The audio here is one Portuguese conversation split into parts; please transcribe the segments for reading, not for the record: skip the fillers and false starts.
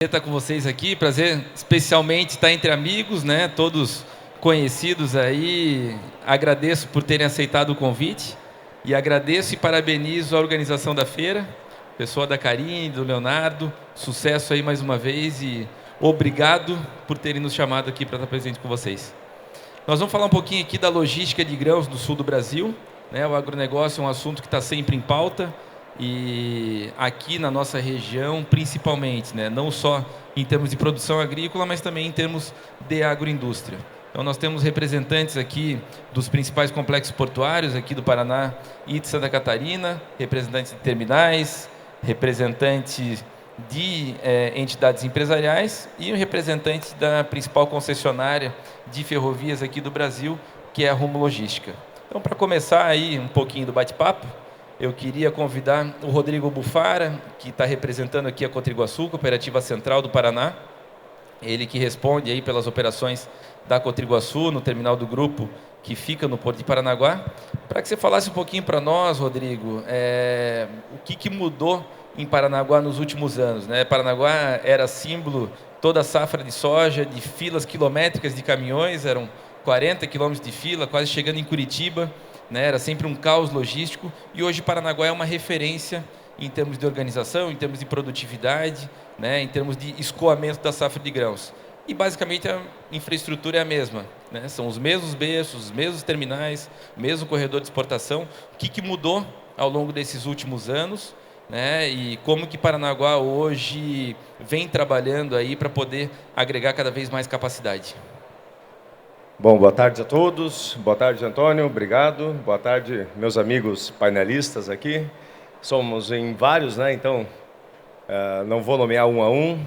Estar com vocês aqui, prazer especialmente estar entre amigos, né? Todos conhecidos aí. Agradeço por terem aceitado o convite e agradeço e parabenizo a organização da feira, pessoal da Karine, do Leonardo, sucesso aí mais uma vez e obrigado por terem nos chamado aqui para estar presente com vocês. Nós vamos falar um pouquinho aqui da logística de grãos do sul do Brasil, né? O agronegócio é um assunto que está sempre em pauta. E aqui na nossa região, principalmente, né, não só em termos de produção agrícola, mas também em termos de agroindústria. Então, nós temos representantes aqui dos principais complexos portuários aqui do Paraná e de Santa Catarina, representantes de terminais, representantes de entidades empresariais e um representante da principal concessionária de ferrovias aqui do Brasil, que é a Rumo Logística. Então, para começar aí um pouquinho do bate-papo, eu queria convidar o Rodrigo Bufara, que está representando aqui a Cotriguaçu, Cooperativa Central do Paraná. Ele que responde aí pelas operações da Cotriguaçu, no terminal do grupo, que fica no Porto de Paranaguá. Para que você falasse um pouquinho para nós, Rodrigo, o que mudou em Paranaguá nos últimos anos, né? Paranaguá era símbolo, toda a safra de soja, de filas quilométricas de caminhões, eram 40 quilômetros de fila, quase chegando em Curitiba. Né, era sempre um caos logístico e hoje Paranaguá é uma referência em termos de organização, em termos de produtividade, né, em termos de escoamento da safra de grãos. E basicamente a infraestrutura é a mesma, né, são os mesmos berços, os mesmos terminais, o mesmo corredor de exportação. O que mudou ao longo desses últimos anos, né, e como que Paranaguá hoje vem trabalhando aí para poder agregar cada vez mais capacidade? Bom, boa tarde a todos. Boa tarde, Antônio. Obrigado. Boa tarde, meus amigos painelistas aqui. Somos em vários, né? Então, não vou nomear um a um.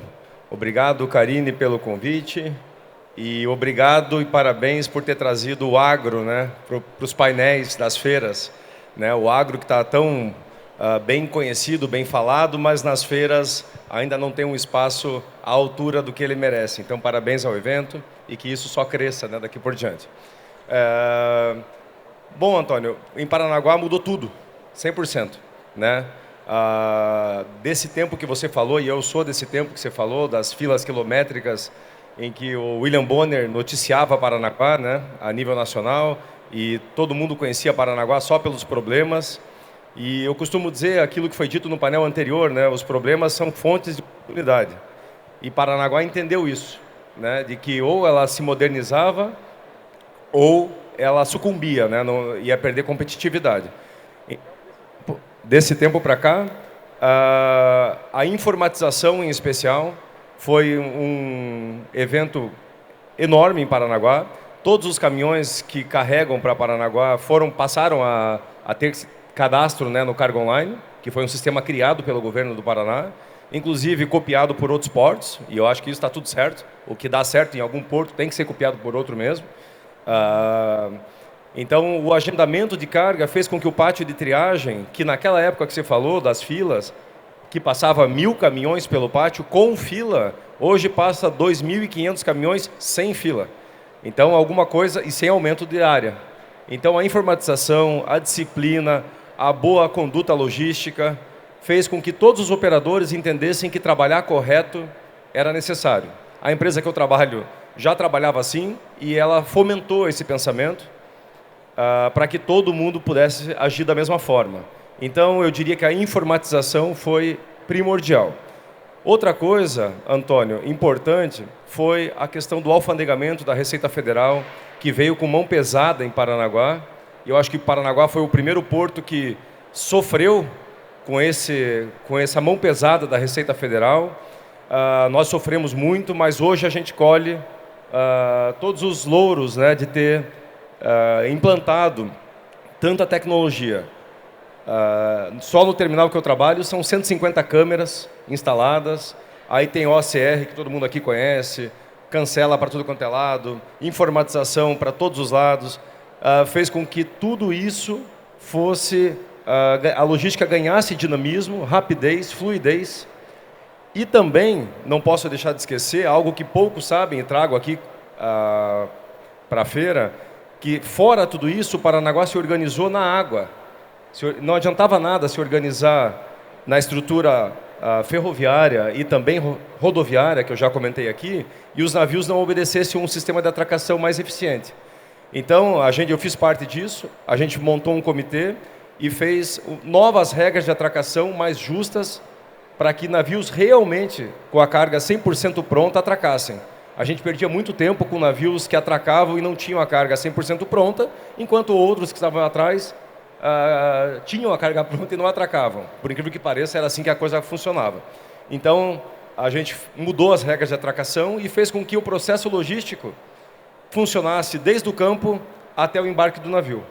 Obrigado, Karine, pelo convite. E obrigado e parabéns por ter trazido o agro, né, para os painéis das feiras. Né? O agro que está tão bem conhecido, bem falado, mas nas feiras ainda não tem um espaço à altura do que ele merece. Então, parabéns ao evento e que isso só cresça, né, daqui por diante. Bom, Antônio, em Paranaguá mudou tudo, 100%. Né? Desse tempo que você falou, e eu sou desse tempo que você falou, das filas quilométricas em que o William Bonner noticiava Paranaguá, né, a nível nacional, e todo mundo conhecia Paranaguá só pelos problemas. E eu costumo dizer aquilo que foi dito no painel anterior, né, os problemas são fontes de oportunidade. E Paranaguá entendeu isso, né, de que ou ela se modernizava ou ela sucumbia, né, ia perder competitividade. Desse tempo para cá, a informatização em especial foi um evento enorme em Paranaguá. Todos os caminhões que carregam para Paranaguá passaram a ter cadastro, né, no Cargo Online, que foi um sistema criado pelo governo do Paraná, inclusive copiado por outros portos, e eu acho que isso está tudo certo. O que dá certo em algum porto tem que ser copiado por outro mesmo. Então, o agendamento de carga fez com que o pátio de triagem, que naquela época que você falou, das filas, que passava 1.000 caminhões pelo pátio com fila, hoje passa 2.500 caminhões sem fila. Então, alguma coisa, e sem aumento de área. Então, a informatização, a disciplina, a boa conduta logística, fez com que todos os operadores entendessem que trabalhar correto era necessário. A empresa que eu trabalho já trabalhava assim e ela fomentou esse pensamento para que todo mundo pudesse agir da mesma forma. Então, eu diria que a informatização foi primordial. Outra coisa, Antônio, importante, foi a questão do alfandegamento da Receita Federal, que veio com mão pesada em Paranaguá. Eu acho que Paranaguá foi o primeiro porto que sofreu com essa mão pesada da Receita Federal. Nós sofremos muito, mas hoje a gente colhe todos os louros, né, de ter implantado tanta tecnologia. Só no terminal que eu trabalho são 150 câmeras instaladas, aí tem OCR, que todo mundo aqui conhece, cancela para tudo quanto é lado, informatização para todos os lados, fez com que tudo isso fosse, a logística ganhasse dinamismo, rapidez, fluidez, e também, não posso deixar de esquecer, algo que poucos sabem e trago aqui para a feira, que fora tudo isso, o Paranaguá se organizou na água. Não adiantava nada se organizar na estrutura ferroviária e também rodoviária, que eu já comentei aqui, e os navios não obedecessem um sistema de atracação mais eficiente. Então, eu fiz parte disso, a gente montou um comitê e fez novas regras de atracação mais justas para que navios realmente, com a carga 100% pronta, atracassem. A gente perdia muito tempo com navios que atracavam e não tinham a carga 100% pronta, enquanto outros que estavam atrás tinham a carga pronta e não atracavam. Por incrível que pareça, era assim que a coisa funcionava. Então, a gente mudou as regras de atracação e fez com que o processo logístico funcionasse desde o campo até o embarque do navio.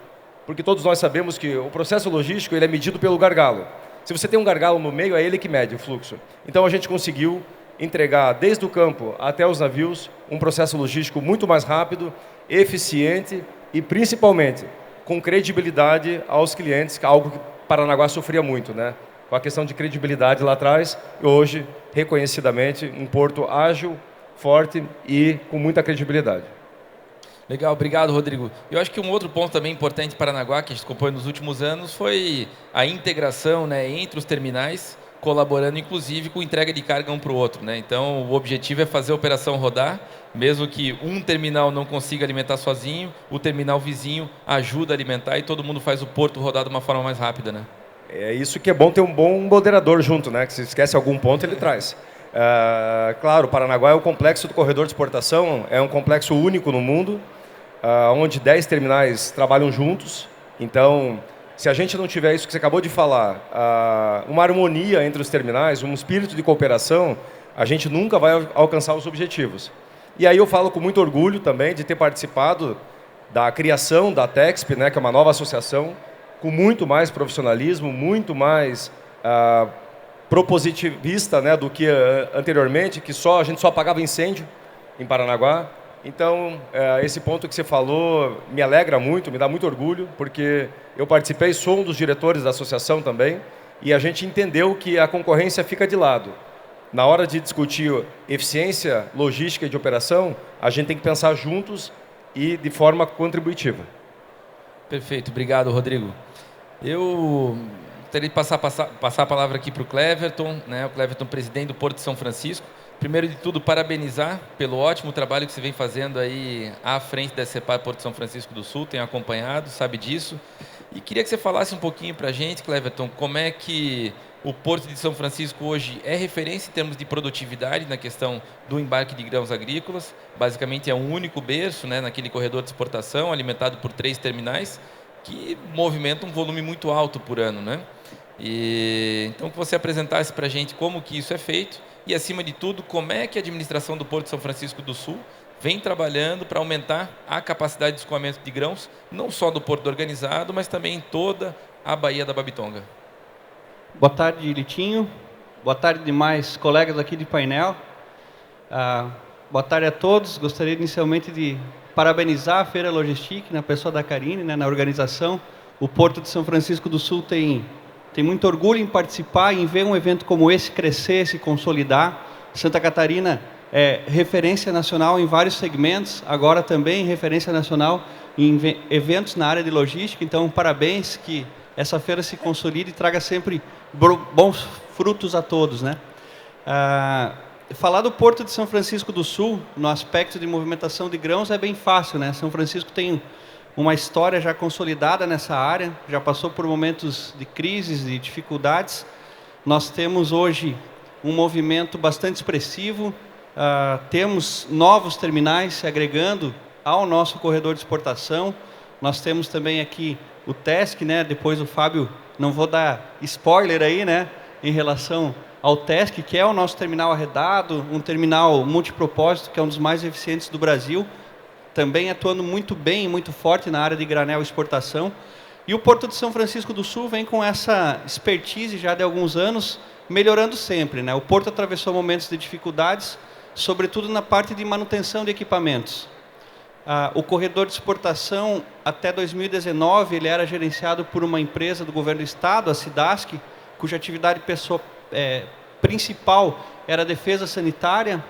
Porque todos nós sabemos que o processo logístico ele é medido pelo gargalo. Se você tem um gargalo no meio, é ele que mede o fluxo. Então, a gente conseguiu entregar desde o campo até os navios um processo logístico muito mais rápido, eficiente e, principalmente, com credibilidade aos clientes, algo que Paranaguá sofria muito, né? Com a questão de credibilidade lá atrás, e hoje, reconhecidamente, um porto ágil, forte e com muita credibilidade. Legal, obrigado, Rodrigo. Eu acho que um outro ponto também importante de Paranaguá, que a gente compõe nos últimos anos, foi a integração, né, entre os terminais, colaborando inclusive com entrega de carga um para o outro, né? Então, o objetivo é fazer a operação rodar, mesmo que um terminal não consiga alimentar sozinho, o terminal vizinho ajuda a alimentar e todo mundo faz o porto rodar de uma forma mais rápida, né? É isso que é bom ter um bom moderador junto, né? Que se esquece algum ponto, ele traz. Claro, Paranaguá é o complexo do corredor de exportação, é um complexo único no mundo, onde 10 terminais trabalham juntos. Então, se a gente não tiver isso que você acabou de falar, uma harmonia entre os terminais, um espírito de cooperação, a gente nunca vai alcançar os objetivos. E aí eu falo com muito orgulho também de ter participado da criação da TEXP, né, que é uma nova associação, com muito mais profissionalismo, muito mais propositivista, né, do que anteriormente, que a gente só apagava incêndio em Paranaguá. Então, esse ponto que você falou me alegra muito, me dá muito orgulho, porque eu participei, sou um dos diretores da associação também, e a gente entendeu que a concorrência fica de lado. Na hora de discutir eficiência logística e de operação, a gente tem que pensar juntos e de forma contributiva. Perfeito, obrigado, Rodrigo. Eu teria de passar a palavra aqui para o Cleverton, né? O Cleverton, presidente do Porto de São Francisco. Primeiro de tudo, parabenizar pelo ótimo trabalho que você vem fazendo aí à frente da CEPAR Porto de São Francisco do Sul, tenho acompanhado, sabe disso. E queria que você falasse um pouquinho para a gente, Cleverton, como é que o Porto de São Francisco hoje é referência em termos de produtividade na questão do embarque de grãos agrícolas. Basicamente é um único berço, né, naquele corredor de exportação, alimentado por 3 terminais, que movimentam um volume muito alto por ano, né? Então, que você apresentasse para a gente como que isso é feito e, acima de tudo, como é que a administração do Porto de São Francisco do Sul vem trabalhando para aumentar a capacidade de escoamento de grãos, não só do Porto Organizado, mas também em toda a Baía da Babitonga. Boa tarde, Litinho. Boa tarde, demais colegas aqui de painel. Boa tarde a todos. Gostaria inicialmente de parabenizar a Feira Logistique, na pessoa da Karine, né, na organização. O Porto de São Francisco do Sul tem muito orgulho em participar, em ver um evento como esse crescer, se consolidar. Santa Catarina é referência nacional em vários segmentos, agora também referência nacional em eventos na área de logística. Então, parabéns, que essa feira se consolide e traga sempre bons frutos a todos, né? Falar do Porto de São Francisco do Sul, no aspecto de movimentação de grãos, é bem fácil, né? São Francisco tem uma história já consolidada nessa área, já passou por momentos de crises, de dificuldades. Nós temos hoje um movimento bastante expressivo, temos novos terminais se agregando ao nosso corredor de exportação. Nós temos também aqui o TESC, né? Depois o Fábio, não vou dar spoiler aí, né, em relação ao TESC, que é o nosso terminal arredado, um terminal multipropósito, que é um dos mais eficientes do Brasil, também atuando muito bem e muito forte na área de granel e exportação. E o Porto de São Francisco do Sul vem com essa expertise já de alguns anos, melhorando sempre, né? O Porto atravessou momentos de dificuldades, sobretudo na parte de manutenção de equipamentos. O corredor de exportação, até 2019, ele era gerenciado por uma empresa do governo do estado, a Cidasc, cuja atividade principal era a defesa sanitária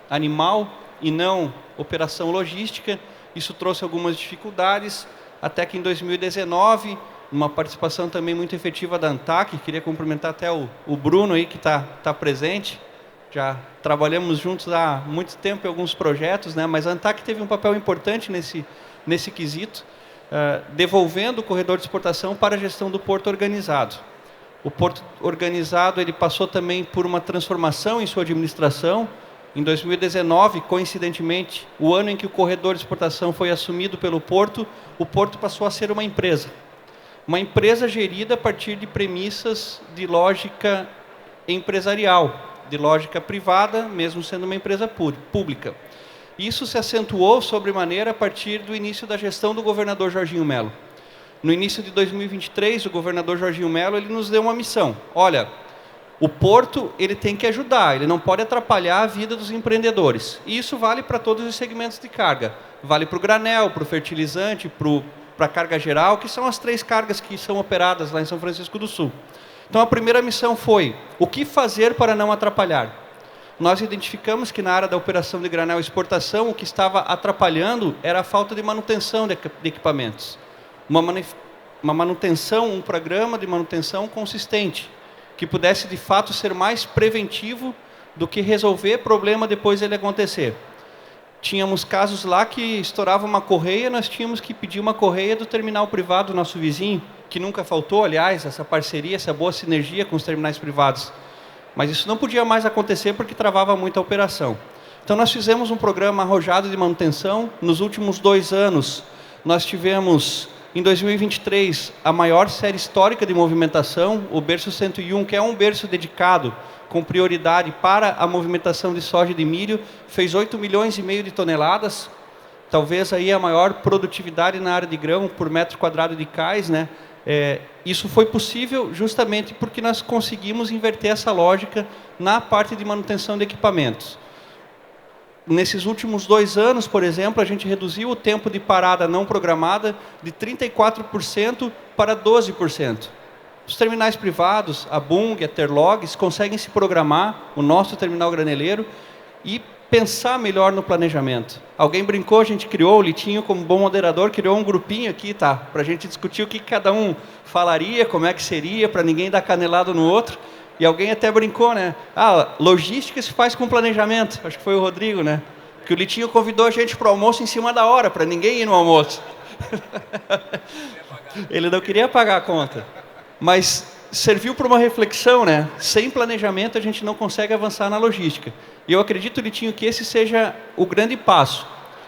animal e não operação logística. Isso trouxe algumas dificuldades, até que em 2019 uma participação também muito efetiva da ANTAC. Queria cumprimentar até o Bruno aí, que está presente. Já trabalhamos juntos há muito tempo em alguns projetos, né? Mas a ANTAC teve um papel importante nesse quesito, devolvendo o corredor de exportação para a gestão do porto organizado. O porto organizado ele passou também por uma transformação em sua administração. Em 2019, coincidentemente, o ano em que o corredor de exportação foi assumido pelo porto, o porto passou a ser uma empresa. Uma empresa gerida a partir de premissas de lógica empresarial, de lógica privada, mesmo sendo uma empresa pública. Isso se acentuou sobremaneira a partir do início da gestão do governador Jorginho Melo. No início de 2023, o governador Jorginho Melo ele nos deu uma missão. Olha, o porto ele tem que ajudar, ele não pode atrapalhar a vida dos empreendedores. E isso vale para todos os segmentos de carga. Vale para o granel, para o fertilizante, para a carga geral, que são as 3 cargas que são operadas lá em São Francisco do Sul. Então, a primeira missão foi, o que fazer para não atrapalhar? Nós identificamos que na área da operação de granel e exportação, o que estava atrapalhando era a falta de manutenção de equipamentos. Uma manutenção, um programa de manutenção consistente, que pudesse, de fato, ser mais preventivo do que resolver problema depois dele acontecer. Tínhamos casos lá que estourava uma correia, nós tínhamos que pedir uma correia do terminal privado do nosso vizinho, que nunca faltou, aliás, essa parceria, essa boa sinergia com os terminais privados. Mas isso não podia mais acontecer porque travava muito a operação. Então, nós fizemos um programa arrojado de manutenção. Nos últimos 2 anos, nós tivemos, em 2023, a maior série histórica de movimentação, o berço 101, que é um berço dedicado com prioridade para a movimentação de soja e de milho, fez 8,5 milhões de toneladas, talvez aí a maior produtividade na área de grão por metro quadrado de cais, né? Isso foi possível justamente porque nós conseguimos inverter essa lógica na parte de manutenção de equipamentos. Nesses últimos 2 anos, por exemplo, a gente reduziu o tempo de parada não programada de 34% para 12%. Os terminais privados, a Bung, a Terlogs, conseguem se programar, o nosso terminal graneleiro, e pensar melhor no planejamento. Alguém brincou, a gente criou, o Litinho, como bom moderador, criou um grupinho aqui, tá? Para a gente discutir o que cada um falaria, como é que seria, para ninguém dar canelado no outro. E alguém até brincou, né? Logística se faz com planejamento. Acho que foi o Rodrigo, né? Que o Litinho convidou a gente para o almoço em cima da hora, para ninguém ir no almoço. Ele não queria pagar a conta. Mas serviu para uma reflexão, né? Sem planejamento a gente não consegue avançar na logística. E eu acredito, Litinho, que esse seja o grande passo.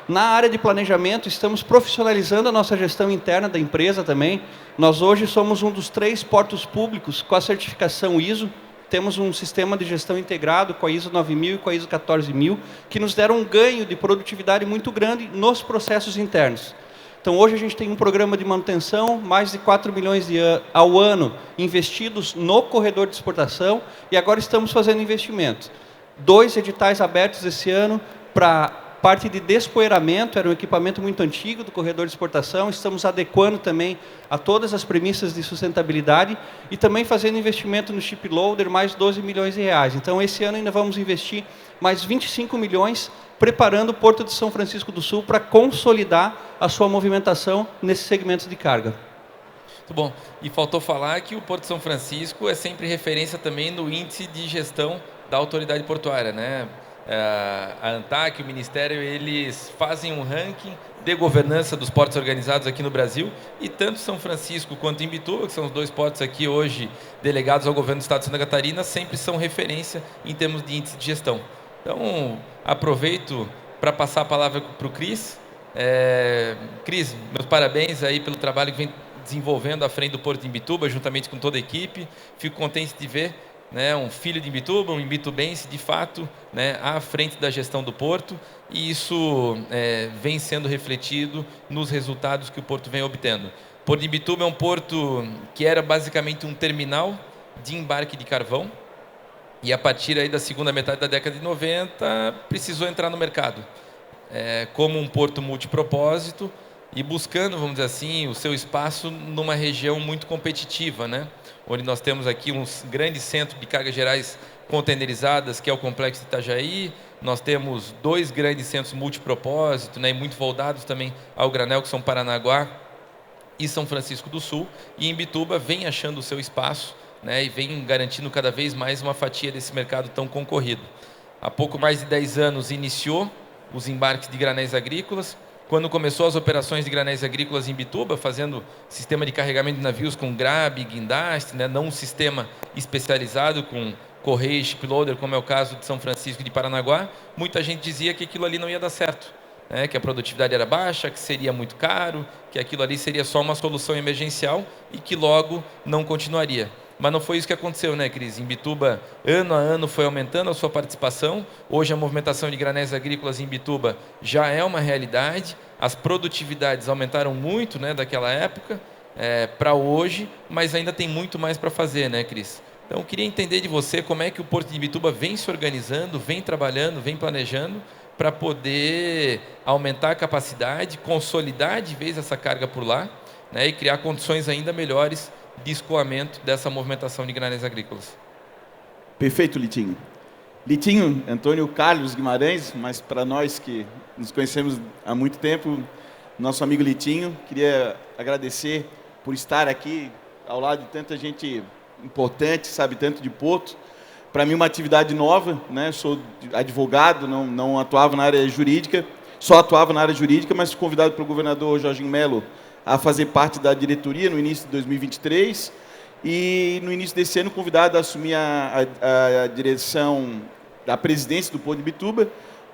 Na área de planejamento, estamos profissionalizando a nossa gestão interna da empresa também. Nós hoje somos um dos 3 portos públicos com a certificação ISO. Temos um sistema de gestão integrado com a ISO 9000 e com a ISO 14000, que nos deram um ganho de produtividade muito grande nos processos internos. Então, hoje a gente tem um programa de manutenção, mais de 4 milhões ao ano investidos no corredor de exportação, e agora estamos fazendo investimento. 2 editais abertos esse ano para parte de despoeiramento, era um equipamento muito antigo do corredor de exportação, estamos adequando também a todas as premissas de sustentabilidade e também fazendo investimento no chip loader, mais 12 milhões de reais. Então, esse ano ainda vamos investir mais 25 milhões, preparando o Porto de São Francisco do Sul para consolidar a sua movimentação nesses segmentos de carga. Muito bom. E faltou falar que o Porto de São Francisco é sempre referência também no índice de gestão da autoridade portuária, né? A ANTAC, o Ministério, eles fazem um ranking de governança dos portos organizados aqui no Brasil, e tanto São Francisco quanto Imbituba, que são os 2 portos aqui hoje delegados ao governo do Estado de Santa Catarina, sempre são referência em termos de índice de gestão. Então, aproveito para passar a palavra para o Cris. Cris, meus parabéns aí pelo trabalho que vem desenvolvendo à frente do Porto de Imbituba, juntamente com toda a equipe. Fico contente de ver, né, um filho de Imbituba, um imbitubense, de fato, né, à frente da gestão do Porto, e isso vem sendo refletido nos resultados que o Porto vem obtendo. O Porto de Imbituba é um porto que era basicamente um terminal de embarque de carvão, e a partir aí da segunda metade da década de 90, precisou entrar no mercado como um porto multipropósito e buscando, vamos dizer assim, o seu espaço numa região muito competitiva, né? Onde nós temos aqui um grande centro de cargas gerais containerizadas, que é o Complexo de Itajaí. Nós temos 2 grandes centros multipropósito, né, e muito voltados também ao granel, que são Paranaguá e São Francisco do Sul, e Imbituba vem achando o seu espaço, né, e vem garantindo cada vez mais uma fatia desse mercado tão concorrido. Há pouco mais de 10 anos iniciou os embarques de granéis agrícolas. Quando começou as operações de granéis agrícolas em Imbituba, fazendo sistema de carregamento de navios com grabe, guindaste, né, não um sistema especializado com correio e shiploader, como é o caso de São Francisco e de Paranaguá, muita gente dizia que aquilo ali não ia dar certo, né, que a produtividade era baixa, que seria muito caro, que aquilo ali seria só uma solução emergencial e que logo não continuaria. Mas não foi isso que aconteceu, né, Cris? Imbituba, ano a ano, foi aumentando a sua participação. Hoje, a movimentação de granéis agrícolas em Imbituba já é uma realidade. As produtividades aumentaram muito, né, daquela época para hoje, mas ainda tem muito mais para fazer, né, Cris? Então, eu queria entender de você como é que o Porto de Imbituba vem se organizando, vem trabalhando, vem planejando para poder aumentar a capacidade, consolidar de vez essa carga por lá, né, e criar condições ainda melhores de escoamento dessa movimentação de granéis agrícolas. Perfeito, Litinho. Litinho, Antônio Carlos Guimarães, mas para nós que nos conhecemos há muito tempo, nosso amigo Litinho, queria agradecer por estar aqui ao lado de tanta gente importante, sabe tanto de Porto. Para mim, uma atividade nova, né? Sou advogado, não atuava na área jurídica, só atuava na área jurídica, mas fui convidado pelo governador Jorginho Melo a fazer parte da diretoria no início de 2023 e no início desse ano convidado a assumir a direção da presidência do Porto de Imbituba.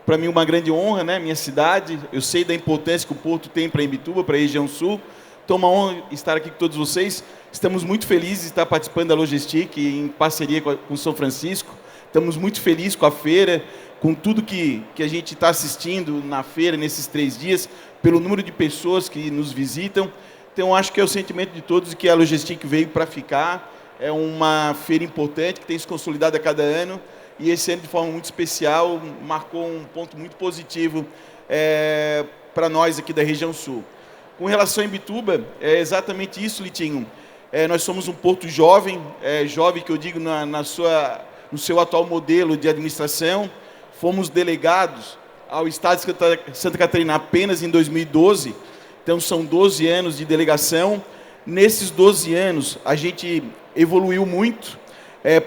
Para mim uma grande honra, né? Minha cidade, eu sei da importância que o Porto tem para Imbituba, para a região sul. Então uma honra estar aqui com todos vocês. Estamos muito felizes de estar participando da Logistic em parceria com São Francisco. Estamos muito felizes com a feira, com tudo que a gente está assistindo na feira nesses 3 dias, pelo número de pessoas que nos visitam. Então, acho que é o sentimento de todos que a Logistic veio para ficar. É uma feira importante que tem se consolidado a cada ano e esse ano, de forma muito especial, marcou um ponto muito positivo para nós aqui da região sul. Com relação a Imbituba, é exatamente isso, Litinho. Nós somos um porto jovem, jovem que eu digo no seu atual modelo de administração. Fomos delegados ao Estado de Santa Catarina apenas em 2012, então são 12 anos de delegação. Nesses 12 anos, a gente evoluiu muito.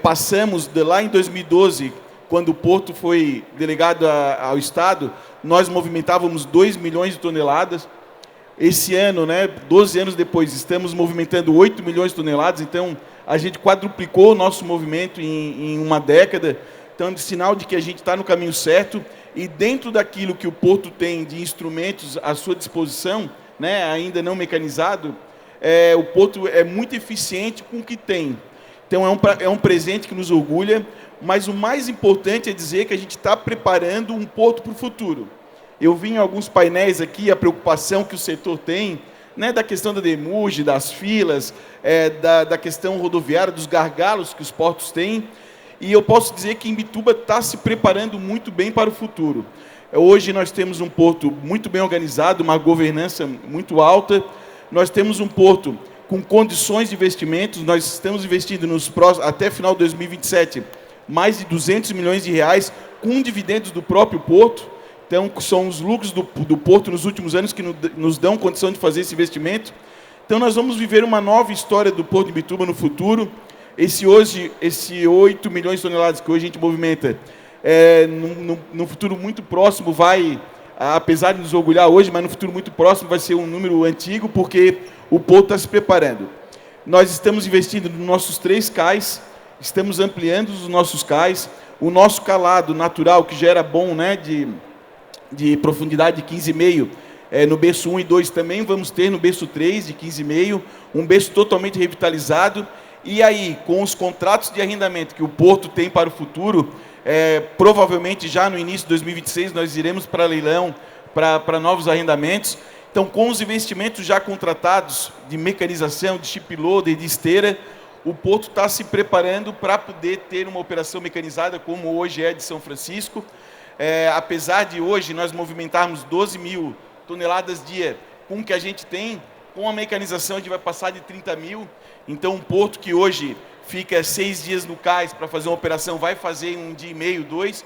Passamos de lá em 2012, quando o Porto foi delegado ao Estado, nós movimentávamos 2 milhões de toneladas. Esse ano, né, 12 anos depois, estamos movimentando 8 milhões de toneladas, então a gente quadruplicou o nosso movimento em uma década. Então, é um sinal de que a gente está no caminho certo e dentro daquilo que o Porto tem de instrumentos à sua disposição, né, ainda não mecanizado, o Porto é muito eficiente com o que tem. Então, é um presente que nos orgulha, mas o mais importante é dizer que a gente está preparando um Porto para o futuro. Eu vi em alguns painéis aqui a preocupação que o setor tem, né, da questão da demurge, das filas, da questão rodoviária, dos gargalos que os portos têm. E eu posso dizer que Imbituba está se preparando muito bem para o futuro. Hoje nós temos um porto muito bem organizado, uma governança muito alta. Nós temos um porto com condições de investimentos. Nós estamos investindo até final de 2027 mais de 200 milhões de reais com dividendos do próprio porto. Então, são os lucros do porto nos últimos anos que nos dão condição de fazer esse investimento. Então, nós vamos viver uma nova história do Porto de Imbituba no futuro. Esse 8 milhões de toneladas que hoje a gente movimenta, no futuro muito próximo vai, apesar de nos orgulhar hoje, mas no futuro muito próximo vai ser um número antigo, porque o Porto está se preparando. Nós estamos investindo nos nossos 3 cais, estamos ampliando os nossos cais, o nosso calado natural, que já era bom, né, de profundidade de 15,5, no berço 1 e 2 também vamos ter no berço 3 de 15,5, um berço totalmente revitalizado. E aí, com os contratos de arrendamento que o Porto tem para o futuro, provavelmente já no início de 2026 nós iremos para leilão, para novos arrendamentos. Então, com os investimentos já contratados de mecanização, de shiploader, de esteira, o Porto está se preparando para poder ter uma operação mecanizada como hoje é de São Francisco. Apesar de hoje nós movimentarmos 12 mil toneladas dia com o que a gente tem, com a mecanização a gente vai passar de 30 mil. Então, um porto que hoje fica 6 dias no cais para fazer uma operação, vai fazer 1 dia e meio, 2.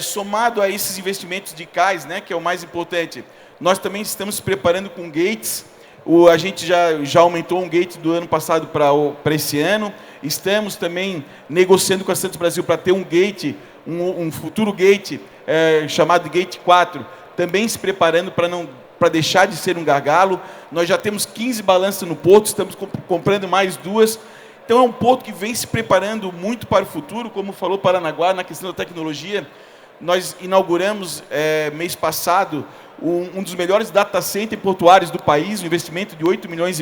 Somado a esses investimentos de cais, né, que é o mais importante, nós também estamos se preparando com gates. A gente já aumentou um gate do ano passado para esse ano. Estamos também negociando com a Santos Brasil para ter um gate, um futuro gate chamado de Gate 4, também se preparando para deixar de ser um gargalo. Nós já temos 15 balanças no porto, estamos comprando mais 2. Então é um porto que vem se preparando muito para o futuro, como falou Paranaguá, na questão da tecnologia. Nós inauguramos, mês passado, um dos melhores data centers portuários do país, um investimento de 8,5 milhões.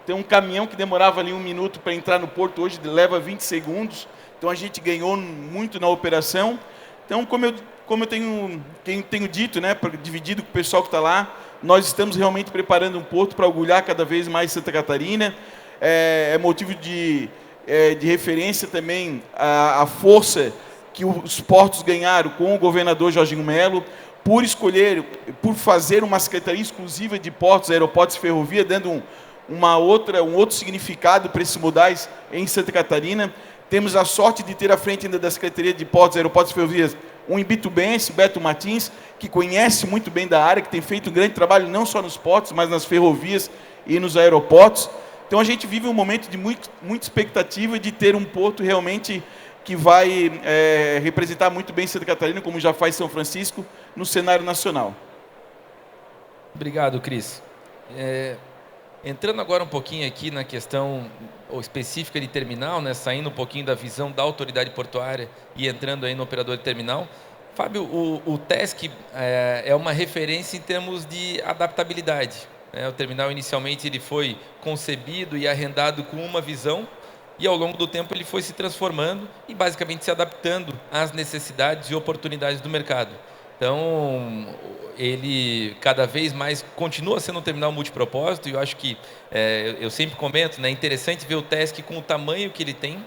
Tem um caminhão que demorava ali 1 minuto para entrar no porto, hoje leva 20 segundos. Então a gente ganhou muito na operação. Então, como eu tenho dito, né, dividido com o pessoal que está lá, nós estamos realmente preparando um porto para orgulhar cada vez mais Santa Catarina. É motivo de referência também a força que os portos ganharam com o governador Jorginho Melo, por fazer uma secretaria exclusiva de portos, aeroportos e ferrovia, dando um outro significado para esses modais em Santa Catarina. Temos a sorte de ter à frente ainda da Secretaria de Portos, Aeroportos e Ferrovias um imbitubense, Beto Martins, que conhece muito bem da área, que tem feito um grande trabalho não só nos portos, mas nas ferrovias e nos aeroportos. Então a gente vive um momento de muita expectativa de ter um porto realmente que vai representar muito bem Santa Catarina, como já faz São Francisco, no cenário nacional. Obrigado, Cris. Entrando agora um pouquinho aqui na questão específica de terminal, né, saindo um pouquinho da visão da autoridade portuária e entrando aí no operador de terminal. Fábio, o TESC é uma referência em termos de adaptabilidade. O terminal inicialmente ele foi concebido e arrendado com uma visão, e ao longo do tempo ele foi se transformando e basicamente se adaptando às necessidades e oportunidades do mercado. Então, ele cada vez mais continua sendo um terminal multipropósito, e eu acho que, eu sempre comento, né, é interessante ver o TESC com o tamanho que ele tem,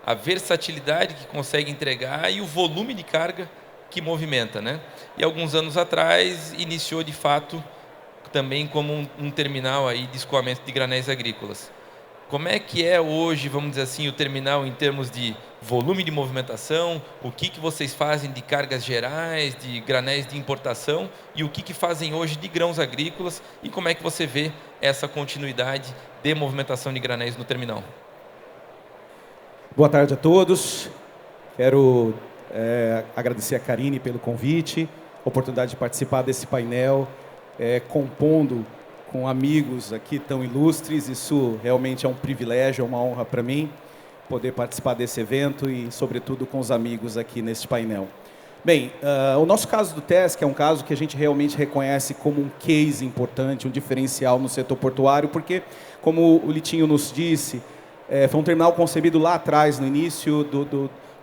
a versatilidade que consegue entregar e o volume de carga que movimenta, né? E alguns anos atrás iniciou de fato também como um terminal aí de escoamento de granéis agrícolas. Como é que é hoje, vamos dizer assim, o terminal em termos de volume de movimentação? O que vocês fazem de cargas gerais, de granéis de importação, e o que fazem hoje de grãos agrícolas, e como é que você vê essa continuidade de movimentação de granéis no terminal? Boa tarde a todos. Quero agradecer a Karine pelo convite, a oportunidade de participar desse painel, compondo com amigos aqui tão ilustres. Isso realmente é um privilégio, é uma honra para mim poder participar desse evento e, sobretudo, com os amigos aqui neste painel. Bem, o nosso caso do TESC é um caso que a gente realmente reconhece como um case importante, um diferencial no setor portuário, porque, como o Litinho nos disse, foi um terminal concebido lá atrás, no início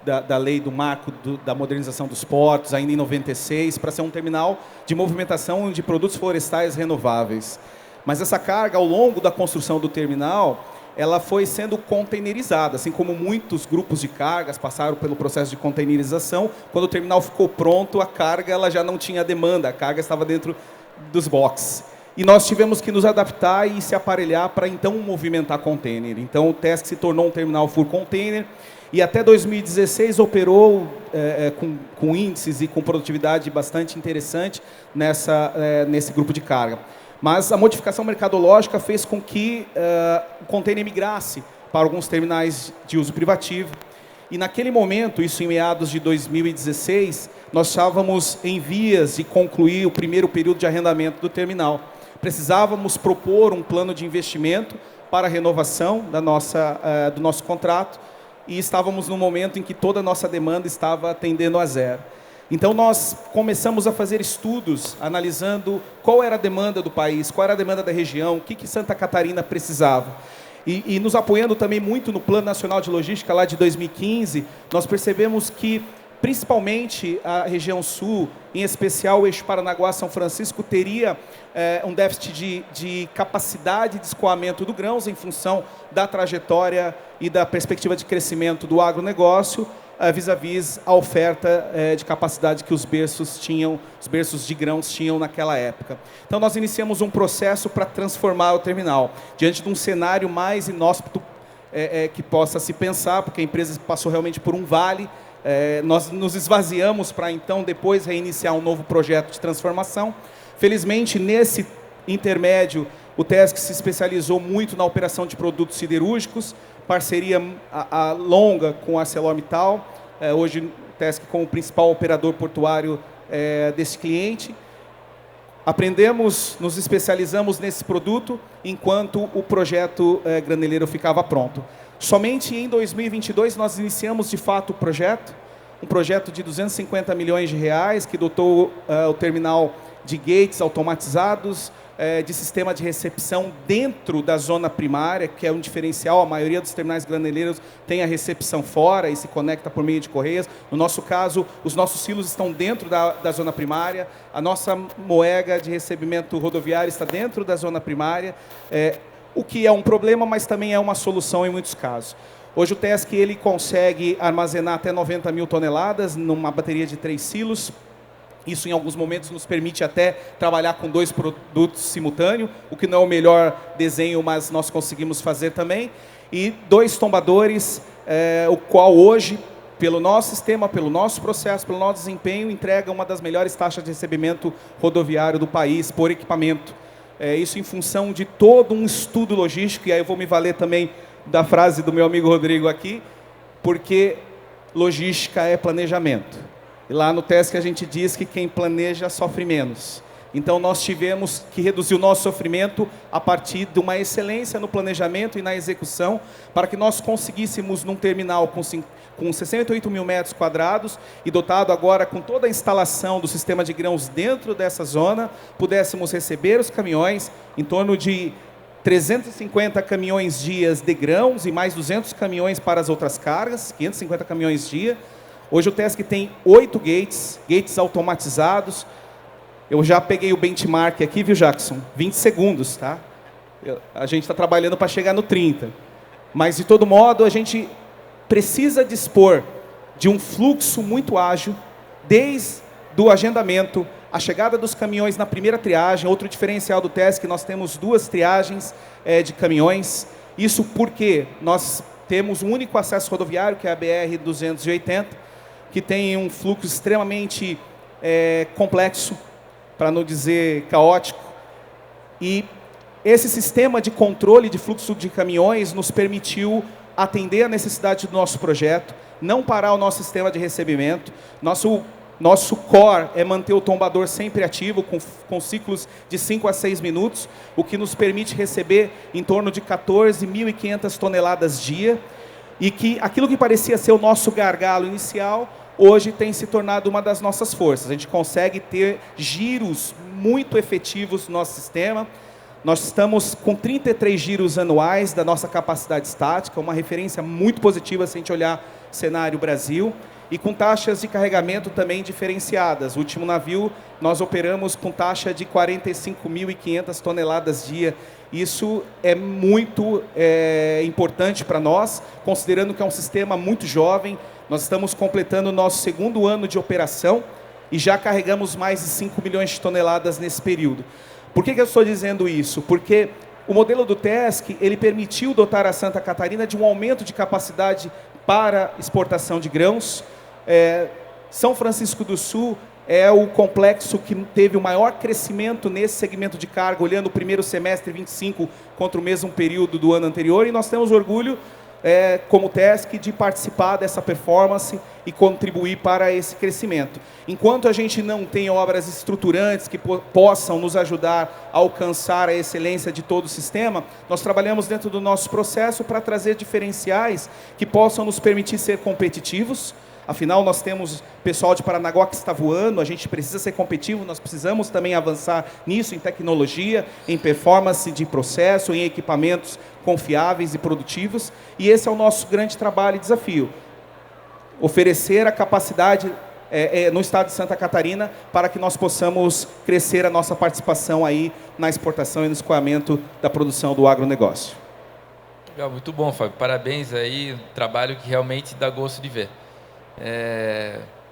da lei do marco da modernização dos portos, ainda em 96, para ser um terminal de movimentação de produtos florestais renováveis. Mas essa carga, ao longo da construção do terminal, ela foi sendo containerizada, assim como muitos grupos de cargas passaram pelo processo de containerização. Quando o terminal ficou pronto, a carga ela já não tinha demanda, a carga estava dentro dos boxes. E nós tivemos que nos adaptar e se aparelhar para, então, movimentar container. Então, o TESC se tornou um terminal full container, e até 2016 operou com índices e com produtividade bastante interessante nesse grupo de carga. Mas a modificação mercadológica fez com que o container migrasse para alguns terminais de uso privativo. E naquele momento, isso em meados de 2016, nós estávamos em vias de concluir o primeiro período de arrendamento do terminal. Precisávamos propor um plano de investimento para a renovação do nosso contrato, e estávamos no momento em que toda a nossa demanda estava tendendo a zero. Então, nós começamos a fazer estudos, analisando qual era a demanda do país, qual era a demanda da região, o que Santa Catarina precisava. E nos apoiando também muito no Plano Nacional de Logística, lá de 2015, nós percebemos que, principalmente, a região sul, em especial o eixo Paranaguá-São Francisco, teria um déficit de capacidade de escoamento do grãos em função da trajetória e da perspectiva de crescimento do agronegócio, vis-à-vis a oferta de capacidade que os berços de grãos tinham naquela época. Então, nós iniciamos um processo para transformar o terminal, diante de um cenário mais inóspito que possa se pensar, porque a empresa passou realmente por um vale. Nós nos esvaziamos para, então, depois reiniciar um novo projeto de transformação. Felizmente, nesse intermédio, O TESC se especializou muito na operação de produtos siderúrgicos, parceria longa com a ArcelorMittal, hoje o TESC como o principal operador portuário desse cliente. Aprendemos, nos especializamos nesse produto, enquanto o projeto graneleiro ficava pronto. Somente em 2022 nós iniciamos de fato o projeto, um projeto de 250 milhões de reais, que dotou o terminal de gates automatizados, de sistema de recepção dentro da zona primária, que é um diferencial. A maioria dos terminais graneleiros tem a recepção fora e se conecta por meio de correias. No nosso caso, os nossos silos estão dentro da zona primária, a nossa moega de recebimento rodoviário está dentro da zona primária, o que é um problema, mas também é uma solução em muitos casos. Hoje o TESC ele consegue armazenar até 90 mil toneladas numa bateria de 3 silos. Isso, em alguns momentos, nos permite até trabalhar com 2 produtos simultâneos, o que não é o melhor desenho, mas nós conseguimos fazer também. E 2 tombadores, o qual hoje, pelo nosso sistema, pelo nosso processo, pelo nosso desempenho, entrega uma das melhores taxas de recebimento rodoviário do país por equipamento. Isso em função de todo um estudo logístico, e aí eu vou me valer também da frase do meu amigo Rodrigo aqui, porque logística é planejamento. E lá no TESC a gente diz que quem planeja sofre menos. Então nós tivemos que reduzir o nosso sofrimento a partir de uma excelência no planejamento e na execução, para que nós conseguíssemos, num terminal com 68 mil metros quadrados e dotado agora com toda a instalação do sistema de grãos dentro dessa zona, pudéssemos receber os caminhões, em torno de 350 caminhões dias de grãos e mais 200 caminhões para as outras cargas, 550 caminhões dia. Hoje o TESC tem 8 gates automatizados. Eu já peguei o benchmark aqui, viu, Jackson? 20 segundos, tá? A gente está trabalhando para chegar no 30. Mas, de todo modo, a gente precisa dispor de um fluxo muito ágil, desde o agendamento, a chegada dos caminhões na primeira triagem. Outro diferencial do TESC, nós temos 2 triagens de caminhões. Isso porque nós temos um único acesso rodoviário, que é a BR-280, que tem um fluxo extremamente complexo, para não dizer caótico. E esse sistema de controle de fluxo de caminhões nos permitiu atender a necessidade do nosso projeto, não parar o nosso sistema de recebimento. Nosso core é manter o tombador sempre ativo, com ciclos de 5 a 6 minutos, o que nos permite receber em torno de 14.500 toneladas dia, e que aquilo que parecia ser o nosso gargalo inicial, hoje tem se tornado uma das nossas forças. A gente consegue ter giros muito efetivos no nosso sistema. Nós estamos com 33 giros anuais da nossa capacidade estática, uma referência muito positiva se a gente olhar o cenário Brasil, e com taxas de carregamento também diferenciadas. O último navio nós operamos com taxa de 45.500 toneladas dia. Isso é muito importante para nós, considerando que é um sistema muito jovem. Nós estamos completando o nosso 2º ano de operação e já carregamos mais de 5 milhões de toneladas nesse período. Por que eu estou dizendo isso? Porque o modelo do TESC, ele permitiu dotar a Santa Catarina de um aumento de capacidade para exportação de grãos. São Francisco do Sul é o complexo que teve o maior crescimento nesse segmento de carga, olhando o primeiro semestre 25 contra o mesmo período do ano anterior, e nós temos orgulho, como TESC, de participar dessa performance e contribuir para esse crescimento. Enquanto a gente não tem obras estruturantes que possam nos ajudar a alcançar a excelência de todo o sistema, nós trabalhamos dentro do nosso processo para trazer diferenciais que possam nos permitir ser competitivos. Afinal, nós temos pessoal de Paranaguá que está voando, a gente precisa ser competitivo, nós precisamos também avançar nisso, em tecnologia, em performance de processo, em equipamentos confiáveis e produtivos. E esse é o nosso grande trabalho e desafio. Oferecer a capacidade no estado de Santa Catarina para que nós possamos crescer a nossa participação aí na exportação e no escoamento da produção do agronegócio. Legal, muito bom, Fábio. Parabéns aí, trabalho que realmente dá gosto de ver.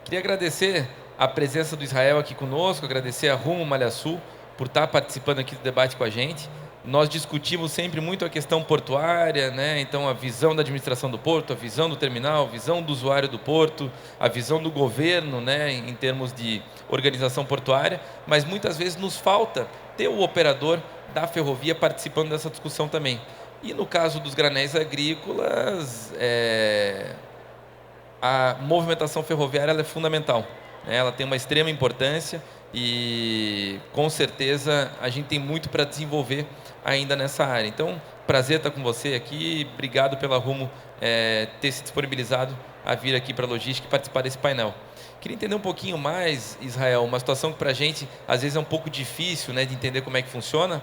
Queria agradecer a presença do Israel aqui conosco, agradecer a Rumo Malha Sul por estar participando aqui do debate com a gente. nós discutimos sempre muito a questão portuária, né? Então, a visão da administração do porto, a visão do terminal, a visão do usuário do porto, a visão do governo, né? Em termos de organização portuária, mas muitas vezes nos falta ter o operador da ferrovia participando dessa discussão também. E no caso dos granéis agrícolas, a movimentação ferroviária ela é fundamental, né? Ela tem uma extrema importância e, com certeza, a gente tem muito para desenvolver ainda nessa área. Então, prazer estar com você aqui. Obrigado pela Rumo ter se disponibilizado a vir aqui para a Logística e participar desse painel. Queria entender um pouquinho mais, Israel, uma situação que para a gente, às vezes, é um pouco difícil, né, de entender como é que funciona,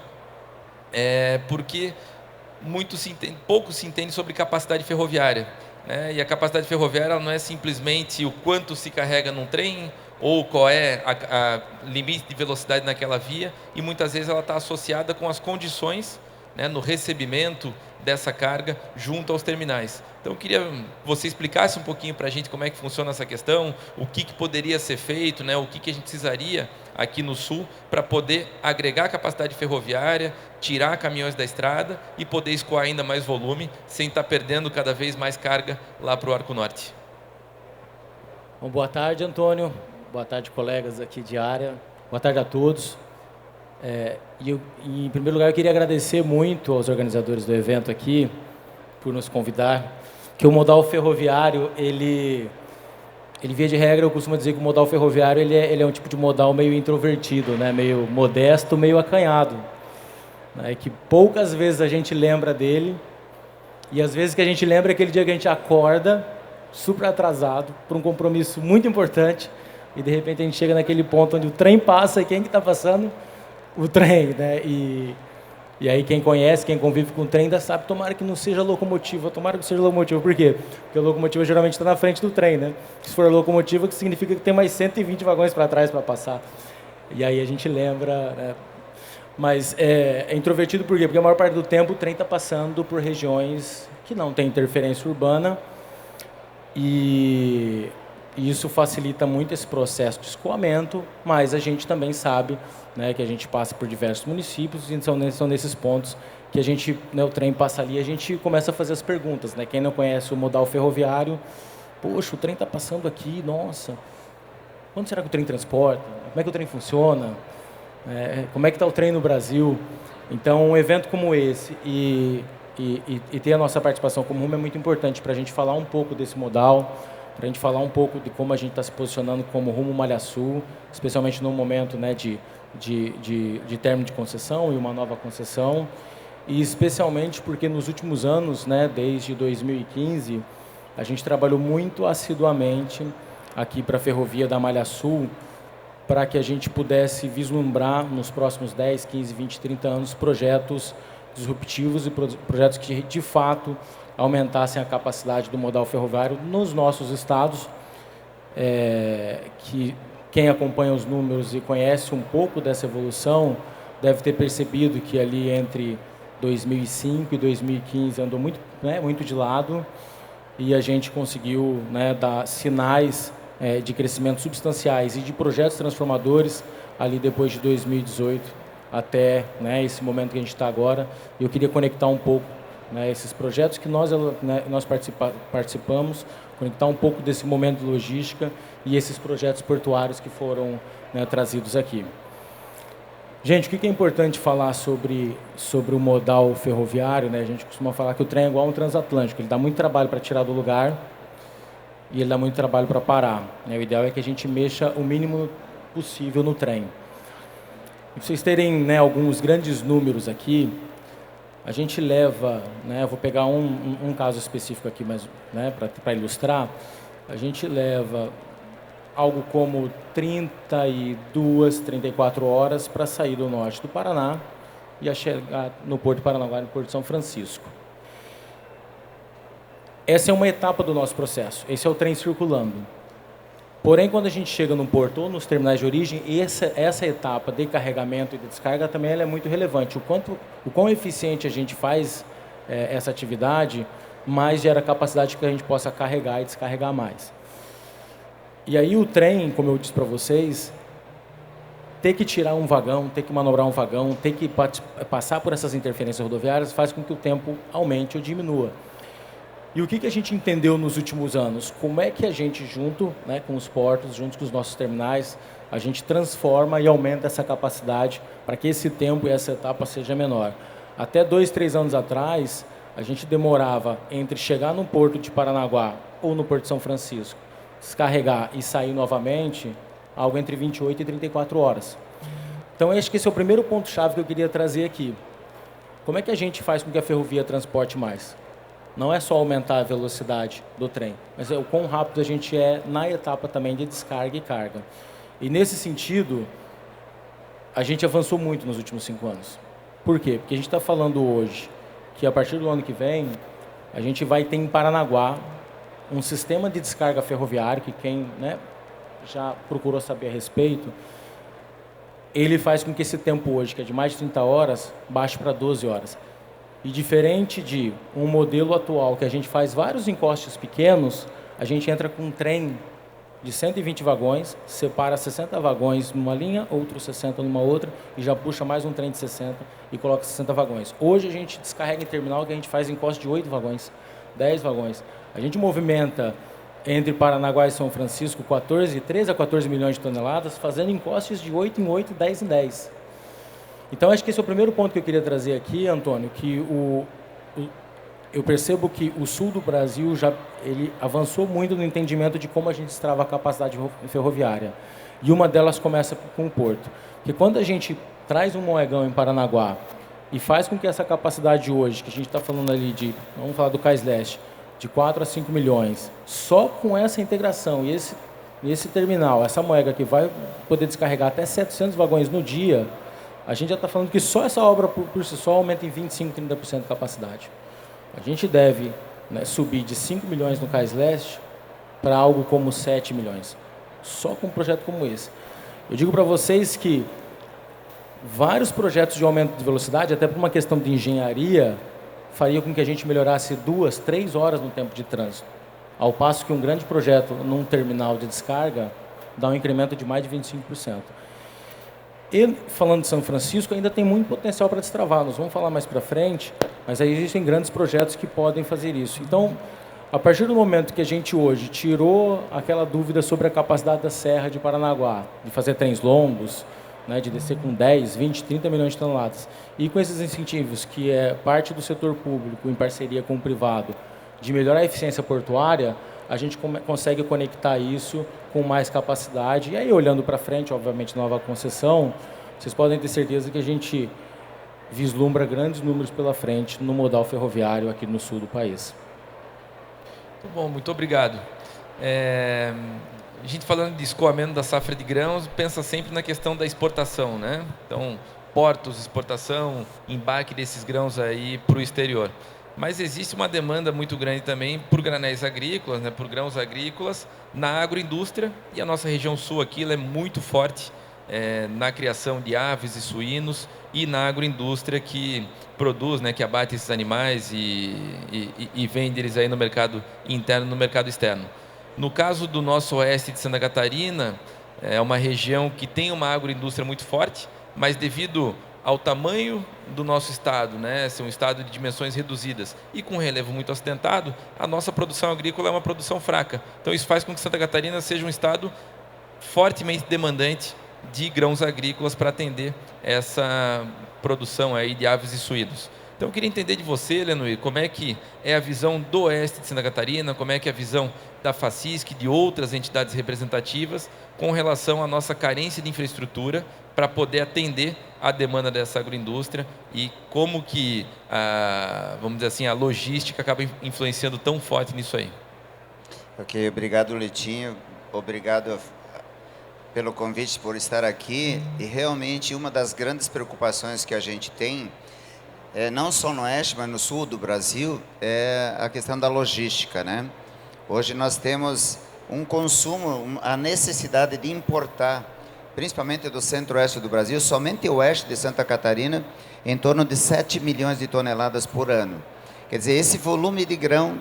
porque pouco se entende sobre capacidade ferroviária, né? E a capacidade ferroviária ela não é simplesmente o quanto se carrega num trem ou qual é a limite de velocidade naquela via, e muitas vezes ela está associada com as condições, né, no recebimento dessa carga junto aos terminais. Então, eu queria que você explicasse um pouquinho para a gente como é que funciona essa questão, o que poderia ser feito, né, o que a gente precisaria aqui no Sul para poder agregar capacidade ferroviária, tirar caminhões da estrada e poder escoar ainda mais volume, sem estar perdendo cada vez mais carga lá para o Arco Norte. Bom, boa tarde, Antônio. Boa tarde, colegas aqui de área. Boa tarde a todos. Em primeiro lugar, eu queria agradecer muito aos organizadores do evento aqui por nos convidar, que o modal ferroviário, ele via de regra, eu costumo dizer que o modal ferroviário ele é um tipo de modal meio introvertido, né? Meio modesto, meio acanhado, né? Que poucas vezes a gente lembra dele, e às vezes que a gente lembra é aquele dia que a gente acorda super atrasado por um compromisso muito importante e de repente a gente chega naquele ponto onde o trem passa e quem que está passando? O trem, né? E aí quem conhece, quem convive com o trem ainda sabe, tomara que não seja locomotiva, tomara que seja locomotiva. Por quê? Porque a locomotiva geralmente está na frente do trem, né? Se for locomotiva, que significa que tem mais 120 vagões para trás para passar. E aí a gente lembra, né? Mas é introvertido por quê? Porque a maior parte do tempo o trem está passando por regiões que não tem interferência urbana e isso facilita muito esse processo de escoamento, mas a gente também sabe, né, que a gente passa por diversos municípios e são nesses pontos que a gente, né, o trem passa ali e a gente começa a fazer as perguntas, né? Quem não conhece o modal ferroviário, poxa, o trem está passando aqui, nossa, quando será que o trem transporta? Como é que o trem funciona? Como é que está o trem no Brasil? Então, um evento como esse e ter a nossa participação como Rumo é muito importante para a gente falar um pouco desse modal, para a gente falar um pouco de como a gente está se posicionando como Rumo Malha Sul, especialmente no momento, né, de término de concessão e uma nova concessão, e especialmente porque nos últimos anos, né, desde 2015, a gente trabalhou muito assiduamente aqui para a ferrovia da Malha Sul, para que a gente pudesse vislumbrar nos próximos 10, 15, 20, 30 anos projetos disruptivos e projetos que de fato aumentassem a capacidade do modal ferroviário nos nossos estados, que quem acompanha os números e conhece um pouco dessa evolução deve ter percebido que ali entre 2005 e 2015 andou muito, né, muito de lado e a gente conseguiu, né, dar sinais de crescimento substanciais e de projetos transformadores ali depois de 2018 até, né, esse momento que a gente está agora. Eu queria conectar um pouco, né, esses projetos que nós participamos, conectar um pouco desse momento de logística e esses projetos portuários que foram, né, trazidos aqui. Gente, o que é importante falar sobre o modal ferroviário, né? A gente costuma falar que o trem é igual um transatlântico, ele dá muito trabalho para tirar do lugar e ele dá muito trabalho para parar, né? O ideal é que a gente mexa o mínimo possível no trem. E para vocês terem, né, alguns grandes números aqui, a gente leva, né, eu vou pegar um caso específico aqui, mas, né, para ilustrar, a gente leva algo como 32, 34 horas para sair do norte do Paraná e a chegar no Porto de Paranaguá, no Porto de São Francisco. Essa é uma etapa do nosso processo, esse é o trem circulando. Porém, quando a gente chega no porto ou nos terminais de origem, essa etapa de carregamento e de descarga também ela é muito relevante. O quão eficiente a gente faz essa atividade, mais gera capacidade que a gente possa carregar e descarregar mais. E aí o trem, como eu disse para vocês, ter que tirar um vagão, ter que manobrar um vagão, ter que passar por essas interferências rodoviárias faz com que o tempo aumente ou diminua. E o que a gente entendeu nos últimos anos? Como é que a gente, junto, né, com os portos, junto com os nossos terminais, a gente transforma e aumenta essa capacidade para que esse tempo e essa etapa seja menor. Até 2, 3 anos atrás, a gente demorava entre chegar no porto de Paranaguá ou no porto de São Francisco, descarregar e sair novamente, algo entre 28 e 34 horas. Então, acho que esse é o primeiro ponto-chave que eu queria trazer aqui. Como é que a gente faz com que a ferrovia transporte mais? Não é só aumentar a velocidade do trem, mas é o quão rápido a gente é na etapa também de descarga e carga. E nesse sentido, a gente avançou muito nos últimos 5 anos. Por quê? Porque a gente está falando hoje que a partir do ano que vem, a gente vai ter em Paranaguá um sistema de descarga ferroviário, que quem, né, já procurou saber a respeito, ele faz com que esse tempo hoje, que é de mais de 30 horas, baixe para 12 horas. E diferente de um modelo atual, que a gente faz vários encostes pequenos, a gente entra com um trem de 120 vagões, separa 60 vagões numa linha, outros 60 numa outra, e já puxa mais um trem de 60 e coloca 60 vagões. Hoje a gente descarrega em terminal que a gente faz encoste de 8 vagões, 10 vagões. A gente movimenta entre Paranaguá e São Francisco 13 a 14 milhões de toneladas, fazendo encostes de 8 em 8, 10 em 10. Então, acho que esse é o primeiro ponto que eu queria trazer aqui, Antônio, que eu percebo que o sul do Brasil ele avançou muito no entendimento de como a gente destrava a capacidade ferroviária. E uma delas começa com o porto. Porque quando a gente traz um moegão em Paranaguá e faz com que essa capacidade hoje, que a gente está falando ali vamos falar do Cais Leste, de 4 a 5 milhões, só com essa integração e esse terminal, essa moega que vai poder descarregar até 700 vagões no dia, a gente já está falando que só essa obra por si só aumenta em 25%, 30% de capacidade. A gente deve, né, subir de 5 milhões no Cais Leste para algo como 7 milhões, só com um projeto como esse. Eu digo para vocês que vários projetos de aumento de velocidade, até por uma questão de engenharia, faria com que a gente melhorasse 2, 3 horas no tempo de trânsito. Ao passo que um grande projeto num terminal de descarga dá um incremento de mais de 25%. E, falando de São Francisco, ainda tem muito potencial para destravar. Nós vamos falar mais para frente, mas aí existem grandes projetos que podem fazer isso. Então, a partir do momento que a gente hoje tirou aquela dúvida sobre a capacidade da Serra de Paranaguá, de fazer trens longos, né, de descer com 10, 20, 30 milhões de toneladas, e com esses incentivos, que é parte do setor público, em parceria com o privado, de melhorar a eficiência portuária, a gente consegue conectar isso com mais capacidade. E aí, olhando para frente, obviamente, nova concessão, vocês podem ter certeza que a gente vislumbra grandes números pela frente no modal ferroviário aqui no sul do país. Muito bom, muito obrigado. A gente falando de escoamento da safra de grãos, pensa sempre na questão da exportação, né? Então, portos, exportação, embarque desses grãos aí para o exterior. Mas existe uma demanda muito grande também por granéis agrícolas, né, por grãos agrícolas, na agroindústria, e a nossa região sul aqui ela é muito forte na criação de aves e suínos e na agroindústria que produz, né, que abate esses animais e vende eles aí no mercado interno, no mercado externo. No caso do nosso oeste de Santa Catarina, é uma região que tem uma agroindústria muito forte, mas devido ao tamanho do nosso estado, né, ser um estado de dimensões reduzidas e com relevo muito ostentado, a nossa produção agrícola é uma produção fraca. Então isso faz com que Santa Catarina seja um estado fortemente demandante de grãos agrícolas para atender essa produção aí de aves e suínos. Então eu queria entender de você, Lenoir, como é que é a visão do oeste de Santa Catarina, como é que é a visão da FACISC, de outras entidades representativas, com relação à nossa carência de infraestrutura para poder atender a demanda dessa agroindústria e como que, vamos dizer assim, a logística acaba influenciando tão forte nisso aí. Ok, obrigado, Litinho. Obrigado pelo convite, por estar aqui. E realmente uma das grandes preocupações que a gente tem, não só no oeste, mas no sul do Brasil, é a questão da logística, né? Hoje nós temos um consumo, a necessidade de importar, principalmente do centro-oeste do Brasil, somente o oeste de Santa Catarina, em torno de 7 milhões de toneladas por ano. Quer dizer, esse volume de grão,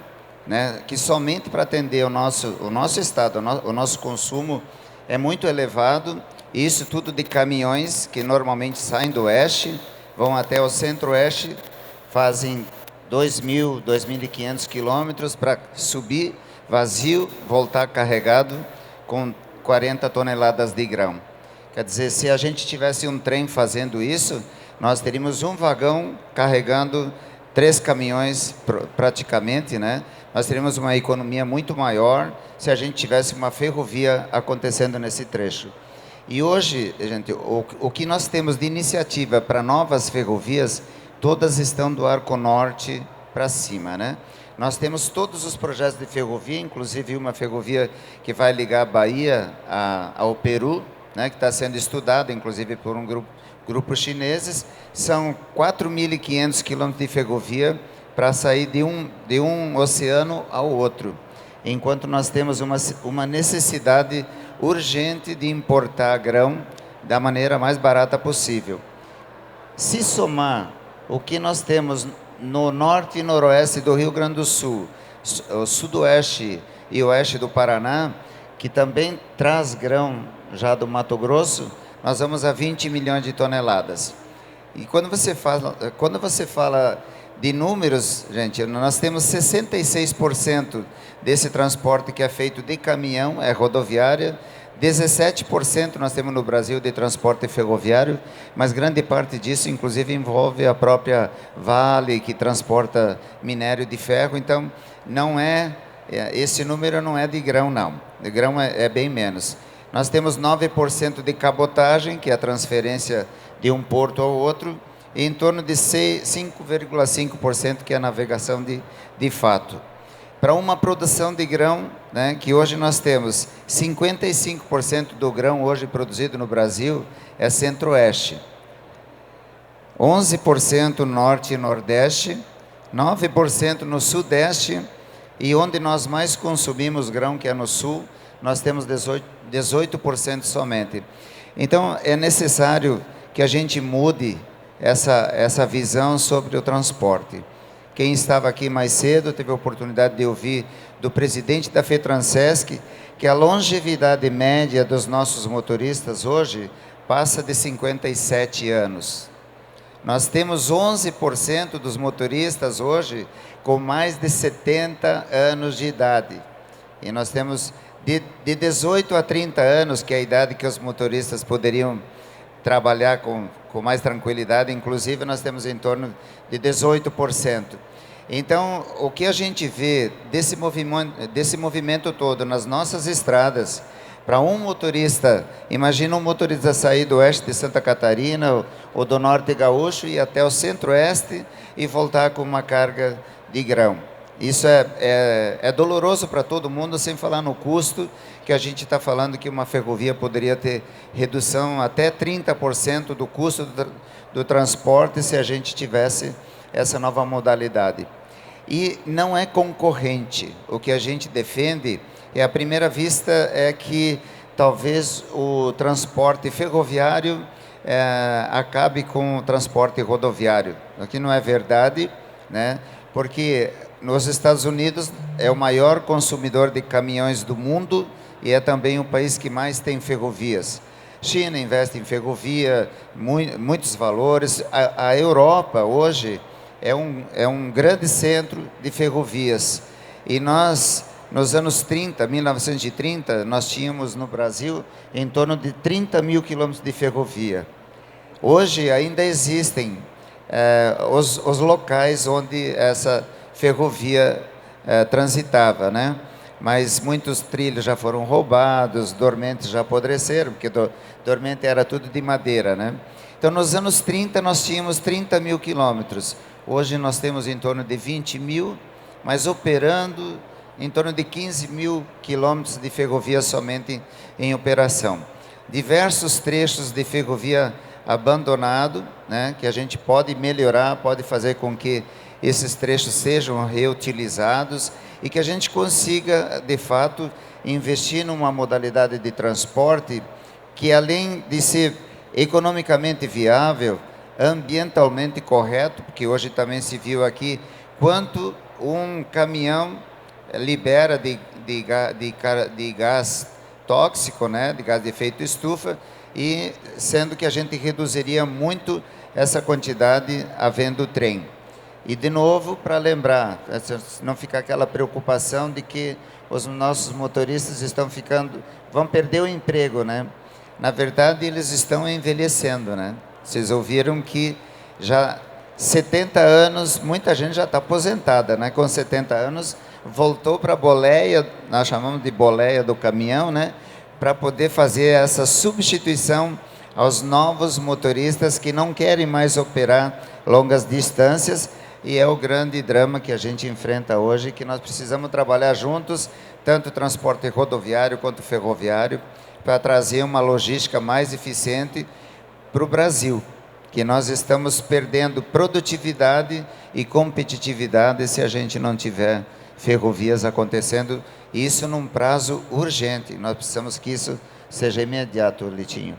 né, que somente para atender o nosso estado, o nosso consumo é muito elevado, Isso tudo de caminhões que normalmente saem do oeste, vão até o centro-oeste, fazem 2.000, 2.500 quilômetros para subir vazio, voltar carregado com 40 toneladas de grão. Quer dizer, se a gente tivesse um trem fazendo isso, nós teríamos um vagão carregando 3 caminhões praticamente, né? Nós teríamos uma economia muito maior se a gente tivesse uma ferrovia acontecendo nesse trecho. E hoje, gente, o que nós temos de iniciativa para novas ferrovias, todas estão do Arco Norte para cima, né? Nós temos todos os projetos de ferrovia, inclusive uma ferrovia que vai ligar a Bahia ao Peru, né, que está sendo estudada, inclusive por um grupo chineses. São 4.500 quilômetros de ferrovia para sair de um oceano ao outro, enquanto nós temos uma necessidade urgente de importar grão da maneira mais barata possível. Se somar o que nós temos no norte e noroeste do Rio Grande do Sul, o sudoeste e oeste do Paraná, que também traz grão já do Mato Grosso, nós vamos a 20 milhões de toneladas. E quando você fala de números, gente, nós temos 66% desse transporte que é feito de caminhão, é rodoviária, 17% nós temos no Brasil de transporte ferroviário, mas grande parte disso, inclusive, envolve a própria Vale, que transporta minério de ferro. Então, esse número não é de grão, não. De grão é bem menos. Nós temos 9% de cabotagem, que é a transferência de um porto ao outro, e em torno de 5,5% que é a navegação de fato. Para uma produção de grão, né, que hoje nós temos 55% do grão hoje produzido no Brasil é centro-oeste, 11% norte e nordeste, 9% no sudeste, e onde nós mais consumimos grão, que é no sul, nós temos 18% somente. Então, é necessário que a gente mude essa visão sobre o transporte. Quem estava aqui mais cedo teve a oportunidade de ouvir do presidente da FETRANSESC que a longevidade média dos nossos motoristas hoje passa de 57 anos. Nós temos 11% dos motoristas hoje com mais de 70 anos de idade. E nós temos de 18 a 30 anos, que é a idade que os motoristas poderiam trabalhar com mais tranquilidade, inclusive nós temos em torno de 18%. Então, o que a gente vê desse movimento todo nas nossas estradas, para um motorista, imagina um motorista sair do oeste de Santa Catarina ou do norte gaúcho e ir até o centro-oeste e voltar com uma carga de grão. Isso é doloroso para todo mundo, sem falar no custo, que a gente está falando que uma ferrovia poderia ter redução até 30% do custo do transporte se a gente tivesse essa nova modalidade. E não é concorrente. O que a gente defende, à primeira vista, é que talvez o transporte ferroviário acabe com o transporte rodoviário. O que não é verdade, né? Porque nos Estados Unidos é o maior consumidor de caminhões do mundo e é também o país que mais tem ferrovias. China investe em ferrovia, muitos valores. A Europa hoje é um grande centro de ferrovias. E nós, nos anos 1930, nós tínhamos no Brasil em torno de 30 mil quilômetros de ferrovia. Hoje ainda existem os locais onde essa ferrovia transitava, né? Mas muitos trilhos já foram roubados, dormentes já apodreceram, porque dormente era tudo de madeira, né? Então, nos anos 30, nós tínhamos 30 mil quilômetros. Hoje nós temos em torno de 20 mil, mas operando em torno de 15 mil quilômetros de ferrovia somente em operação. Diversos trechos de ferrovia abandonado, né, que a gente pode melhorar, pode fazer com que esses trechos sejam reutilizados e que a gente consiga, de fato, investir numa modalidade de transporte que, além de ser economicamente viável, ambientalmente correto, porque hoje também se viu aqui quanto um caminhão libera de gás tóxico, né, de gás de efeito estufa, e sendo que a gente reduziria muito essa quantidade havendo trem. E, de novo, para lembrar, não ficar aquela preocupação de que os nossos motoristas vão perder o emprego, né? Na verdade, eles estão envelhecendo, né? Vocês ouviram que já 70 anos, muita gente já está aposentada, né? Com 70 anos, voltou para a boleia, nós chamamos de boleia do caminhão, né? Para poder fazer essa substituição aos novos motoristas que não querem mais operar longas distâncias, e é o grande drama que a gente enfrenta hoje, que nós precisamos trabalhar juntos, tanto o transporte rodoviário quanto ferroviário, para trazer uma logística mais eficiente para o Brasil, que nós estamos perdendo produtividade e competitividade se a gente não tiver ferrovias acontecendo, isso num prazo urgente. Nós precisamos que isso seja imediato, Litinho.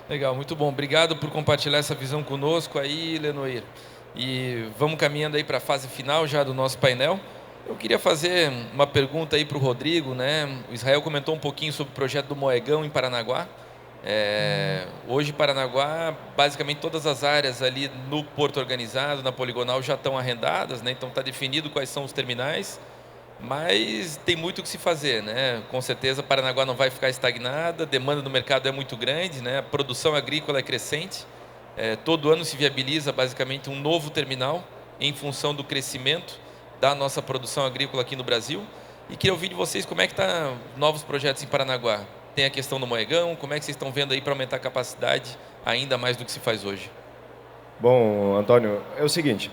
Legal, muito bom. Obrigado por compartilhar essa visão conosco aí, Lenoir. E vamos caminhando aí para a fase final já do nosso painel. Eu queria fazer uma pergunta aí para o Rodrigo, né? O Israel comentou um pouquinho sobre o projeto do Moegão em Paranaguá. Hoje, Paranaguá, basicamente todas as áreas ali no Porto Organizado, na Poligonal, já estão arrendadas, né? Então está definido quais são os terminais, mas tem muito o que se fazer, né? Com certeza Paranaguá não vai ficar estagnada, a demanda do mercado é muito grande, né? A produção agrícola é crescente, todo ano se viabiliza basicamente um novo terminal em função do crescimento da nossa produção agrícola aqui no Brasil. E queria ouvir de vocês como é que estão novos projetos em Paranaguá. Tem a questão do Moegão, como é que vocês estão vendo aí para aumentar a capacidade ainda mais do que se faz hoje? Bom, Antônio, é o seguinte,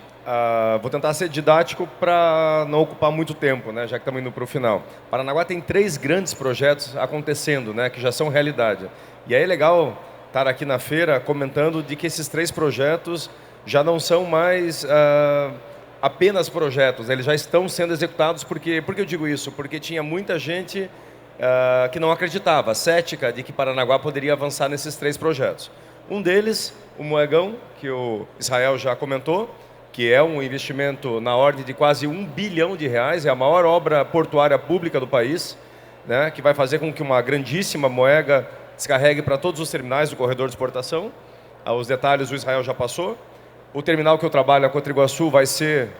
vou tentar ser didático para não ocupar muito tempo, né, já que estamos indo para o final. Paranaguá tem 3 grandes projetos acontecendo, né, que já são realidade. E aí é legal estar aqui na feira comentando de que esses 3 projetos já não são mais apenas projetos, eles já estão sendo executados. Por que eu digo isso? Porque tinha muita gente que não acreditava, cética de que Paranaguá poderia avançar nesses 3 projetos. Um deles, o Moegão, que o Israel já comentou, que é um investimento na ordem de quase R$1 bilhão, é a maior obra portuária pública do país, né, que vai fazer com que uma grandíssima moega descarregue para todos os terminais do corredor de exportação. Os detalhes o Israel já passou. O terminal que eu trabalho, a Cotriguaçu, vai ser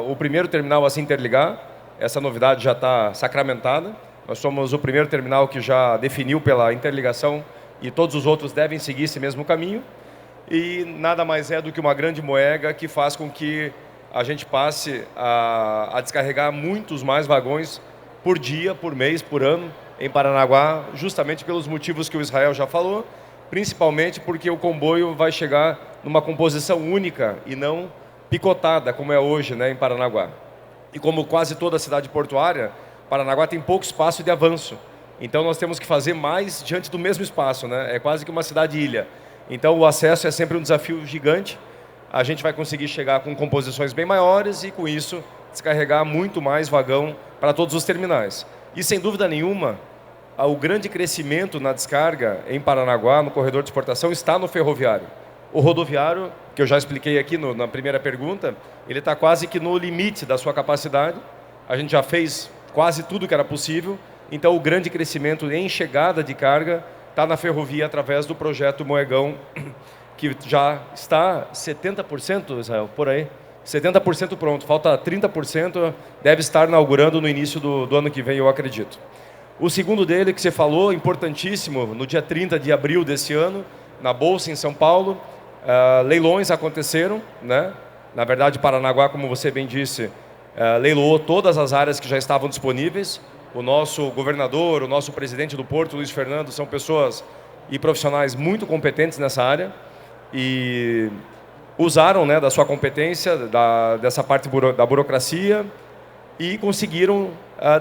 o primeiro terminal a se interligar. Essa novidade já está sacramentada. Nós somos o primeiro terminal que já definiu pela interligação e todos os outros devem seguir esse mesmo caminho. E nada mais é do que uma grande moega que faz com que a gente passe a descarregar muitos mais vagões por dia, por mês, por ano em Paranaguá, justamente pelos motivos que o Israel já falou, principalmente porque o comboio vai chegar numa composição única e não picotada, como é hoje, né, em Paranaguá. E como quase toda cidade portuária, Paranaguá tem pouco espaço de avanço. Então nós temos que fazer mais diante do mesmo espaço, né? É quase que uma cidade-ilha. Então o acesso é sempre um desafio gigante. A gente vai conseguir chegar com composições bem maiores e com isso descarregar muito mais vagão para todos os terminais. E sem dúvida nenhuma, o grande crescimento na descarga em Paranaguá, no corredor de exportação, está no ferroviário. O rodoviário, que eu já expliquei aqui na primeira pergunta, ele está quase que no limite da sua capacidade. A gente já fez quase tudo que era possível. Então o grande crescimento em chegada de carga está na ferrovia através do projeto Moegão, que já está 70%, Israel, por aí. 70% pronto, falta 30%, deve estar inaugurando no início do ano que vem, eu acredito. O segundo dele, que você falou, importantíssimo, no dia 30 de abril desse ano, na Bolsa, em São Paulo, leilões aconteceram, né? Na verdade, Paranaguá, como você bem disse, leiloou todas as áreas que já estavam disponíveis. O nosso governador, o nosso presidente do Porto, Luiz Fernando, são pessoas e profissionais muito competentes nessa área e usaram, né, da sua competência, dessa parte da burocracia e conseguiram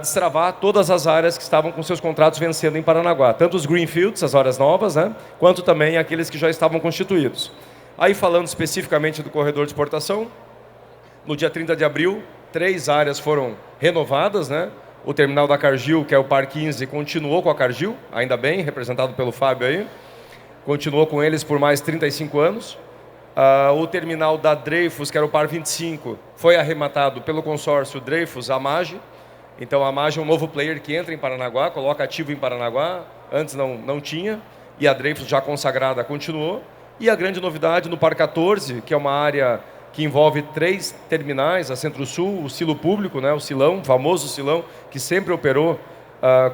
destravar todas as áreas que estavam com seus contratos vencendo em Paranaguá, tanto os greenfields, as áreas novas, né, quanto também aqueles que já estavam constituídos. Aí, falando especificamente do corredor de exportação, no dia 30 de abril, 3 áreas foram renovadas, né? O terminal da Cargill, que é o Par 15, continuou com a Cargill, ainda bem, representado pelo Fábio aí, continuou com eles por mais 35 anos. O terminal da Dreyfus, que era o Par 25, foi arrematado pelo consórcio Dreyfus-AMAGE. Então a AMAGE é um novo player que entra em Paranaguá, coloca ativo em Paranaguá, antes não tinha. e a Dreyfus já consagrada continuou. E a grande novidade no Par 14, que é uma área que envolve 3 terminais, a Centro-Sul, o silo público, né, o silão, o famoso silão, que sempre operou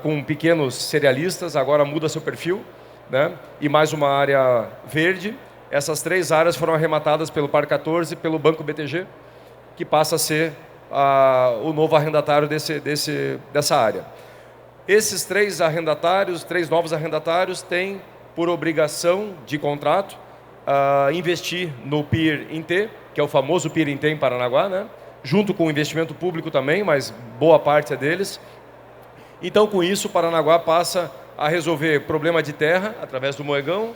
com pequenos cerealistas, agora muda seu perfil, né, e mais uma área verde. Essas 3 áreas foram arrematadas pelo Par 14 pelo Banco BTG, que passa a ser o novo arrendatário dessa área. Esses 3 novos arrendatários têm por obrigação de contrato investir no PIR em T, que é o famoso PIR em T em Paranaguá, né? Junto com o investimento público também, mas boa parte é deles. Então, com isso, Paranaguá passa a resolver problema de terra através do Moegão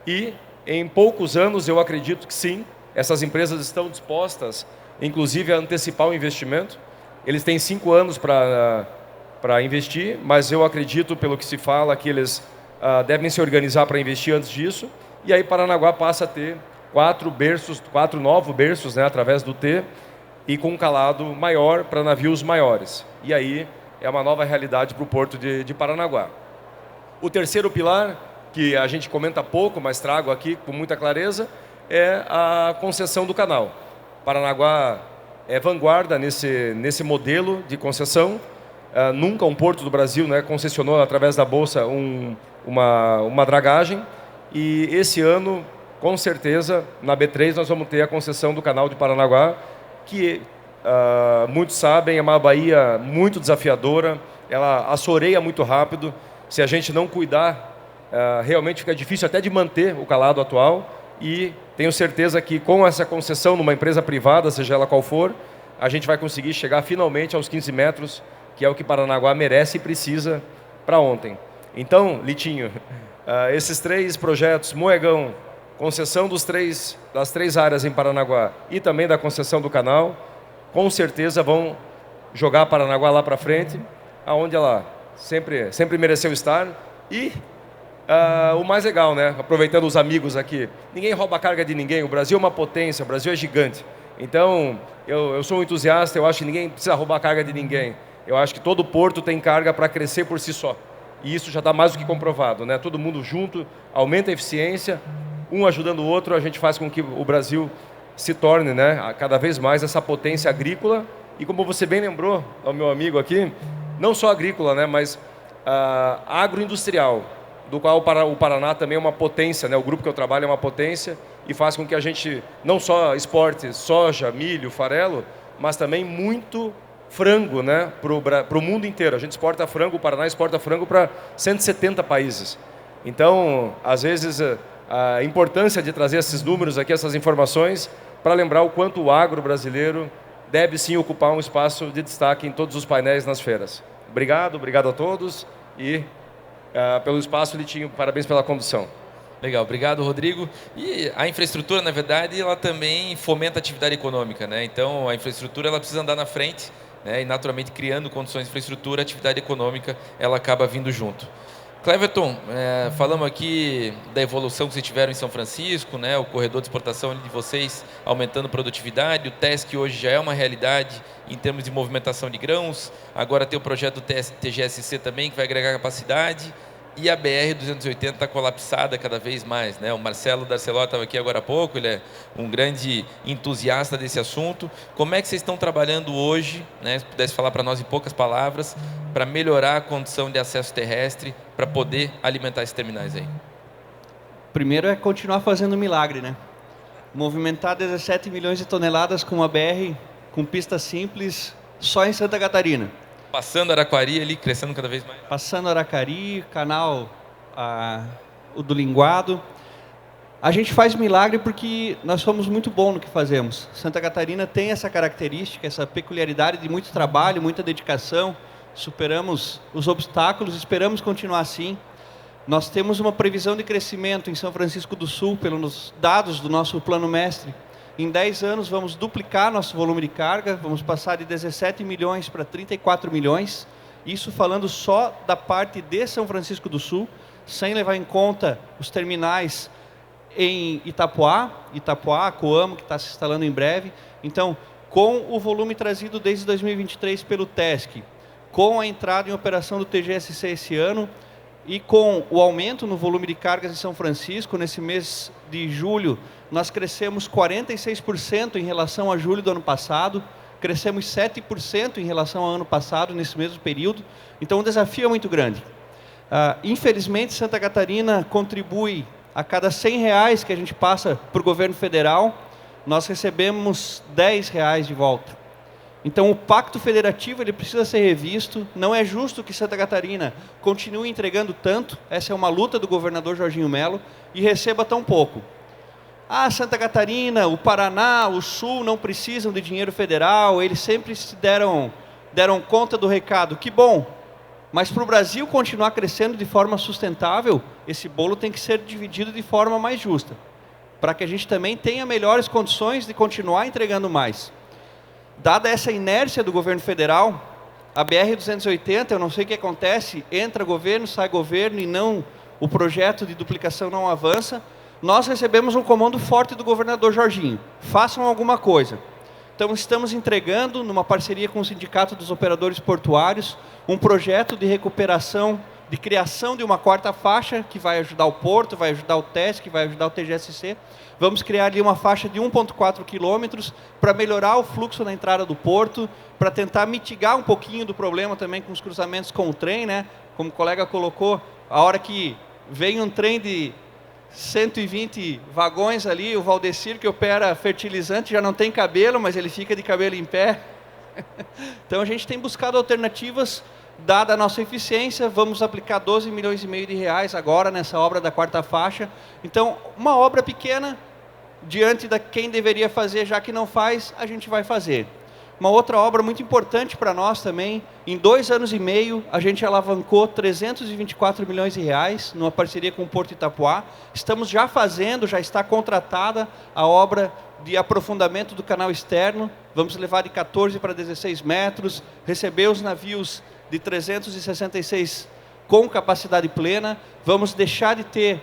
e, em poucos anos, eu acredito que sim, essas empresas estão dispostas, inclusive, a antecipar o investimento. Eles têm 5 anos para investir, mas eu acredito, pelo que se fala, que eles devem se organizar para investir antes disso. E aí Paranaguá passa a ter 4 novos berços, né, através do T, e com um calado maior para navios maiores. E aí é uma nova realidade para o porto de Paranaguá. O terceiro pilar, que a gente comenta pouco, mas trago aqui com muita clareza, é a concessão do canal. Paranaguá é vanguarda nesse modelo de concessão. Nunca um porto do Brasil, né, concessionou através da Bolsa uma dragagem. E esse ano, com certeza, na B3 nós vamos ter a concessão do canal de Paranaguá, que muitos sabem, é uma baía muito desafiadora, ela assoreia muito rápido. Se a gente não cuidar, realmente fica difícil até de manter o calado atual. E tenho certeza que com essa concessão numa empresa privada, seja ela qual for, a gente vai conseguir chegar finalmente aos 15 metros, que é o que Paranaguá merece e precisa para ontem. Então, Litinho, esses 3 projetos, Moegão, concessão das 3 áreas em Paranaguá e também da concessão do canal, com certeza vão jogar Paranaguá lá para frente, aonde ela sempre mereceu estar. E o mais legal, né? Aproveitando os amigos aqui, ninguém rouba a carga de ninguém, o Brasil é uma potência, o Brasil é gigante. Então, eu sou um entusiasta, eu acho que ninguém precisa roubar a carga de ninguém. Eu acho que todo porto tem carga para crescer por si só. E isso já está mais do que comprovado, né? Todo mundo junto, aumenta a eficiência, um ajudando o outro, a gente faz com que o Brasil se torne, né, cada vez mais essa potência agrícola. E como você bem lembrou, ao meu amigo aqui, não só agrícola, né, mas agroindustrial, do qual o Paraná também é uma potência, né? O grupo que eu trabalho é uma potência e faz com que a gente não só exporte soja, milho, farelo, mas também muito frango, né, para o mundo inteiro. A gente exporta frango, o Paraná exporta frango para 170 países. Então, às vezes, a importância de trazer esses números aqui, essas informações, para lembrar o quanto o agro brasileiro deve sim ocupar um espaço de destaque em todos os painéis nas feiras. Obrigado a todos e pelo espaço, Litinho, parabéns pela condução. Legal, obrigado, Rodrigo. E a infraestrutura, na verdade, ela também fomenta a atividade econômica, né? Então, a infraestrutura ela precisa andar na frente, né? E, naturalmente, criando condições de infraestrutura, a atividade econômica ela acaba vindo junto. Cleverton, falamos aqui da evolução que vocês tiveram em São Francisco, né? O corredor de exportação de vocês aumentando produtividade, o TESC hoje já é uma realidade em termos de movimentação de grãos, agora tem o projeto do TGSC também, que vai agregar capacidade, e a BR-280 está colapsada cada vez mais, né? O Marcelo Darceló estava aqui agora há pouco, ele é um grande entusiasta desse assunto. Como é que vocês estão trabalhando hoje, né? Se pudesse falar para nós em poucas palavras, para melhorar a condição de acesso terrestre, para poder alimentar esses terminais aí? Primeiro é continuar fazendo milagre, né? Movimentar 17 milhões de toneladas com uma BR com pista simples só em Santa Catarina. Passando Araquari ali, crescendo cada vez mais. Passando Aracari, canal o do Linguado. A gente faz milagre porque nós somos muito bons no que fazemos. Santa Catarina tem essa característica, essa peculiaridade de muito trabalho, muita dedicação. Superamos os obstáculos, esperamos continuar assim. Nós temos uma previsão de crescimento em São Francisco do Sul, pelos dados do nosso plano mestre. Em 10 anos vamos duplicar nosso volume de carga, vamos passar de 17 milhões para 34 milhões. Isso falando só da parte de São Francisco do Sul, sem levar em conta os terminais em Itapoá, Coamo, que está se instalando em breve. Então, com o volume trazido desde 2023 pelo TESC, com a entrada em operação do TGSC esse ano E com o aumento no volume de cargas em São Francisco, nesse mês de julho, nós crescemos 46% em relação a julho do ano passado, crescemos 7% em relação ao ano passado, nesse mesmo período. Então, o desafio é muito grande. Infelizmente, Santa Catarina contribui a cada R$100 que a gente passa para o governo federal, nós recebemos R$10 de volta. Então, o pacto federativo ele precisa ser revisto. Não é justo que Santa Catarina continue entregando tanto, essa é uma luta do governador Jorginho Melo, e receba tão pouco. Santa Catarina, o Paraná, o Sul não precisam de dinheiro federal, eles sempre se deram conta do recado. Que bom! Mas para o Brasil continuar crescendo de forma sustentável, esse bolo tem que ser dividido de forma mais justa, para que a gente também tenha melhores condições de continuar entregando mais. Dada essa inércia do governo federal, a BR-280, eu não sei o que acontece, entra governo, sai governo e não, o projeto de duplicação não avança. Nós recebemos um comando forte do governador Jorginho, façam alguma coisa. Então, estamos entregando, numa parceria com o Sindicato dos Operadores Portuários, um projeto de recuperação, de criação de uma quarta faixa, que vai ajudar o Porto, vai ajudar o TESC, vai ajudar o TGSC. Vamos criar ali uma faixa de 1,4 quilômetros para melhorar o fluxo na entrada do Porto, para tentar mitigar um pouquinho do problema também com os cruzamentos com o trem, né? Como o colega colocou, a hora que vem um trem de 120 vagões ali, o Valdecir, que opera fertilizante, já não tem cabelo, mas ele fica de cabelo em pé. Então, a gente tem buscado alternativas, dada a nossa eficiência, vamos aplicar 12 milhões e meio de reais agora nessa obra da quarta faixa. Então, uma obra pequena, diante de quem deveria fazer, já que não faz, a gente vai fazer. Uma outra obra muito importante para nós também, em 2 anos e meio, a gente alavancou 324 milhões de reais, numa parceria com o Porto Itapuá. Estamos já fazendo, já está contratada a obra de aprofundamento do canal externo, vamos levar de 14 para 16 metros, receber os navios de 366 com capacidade plena, vamos deixar de ter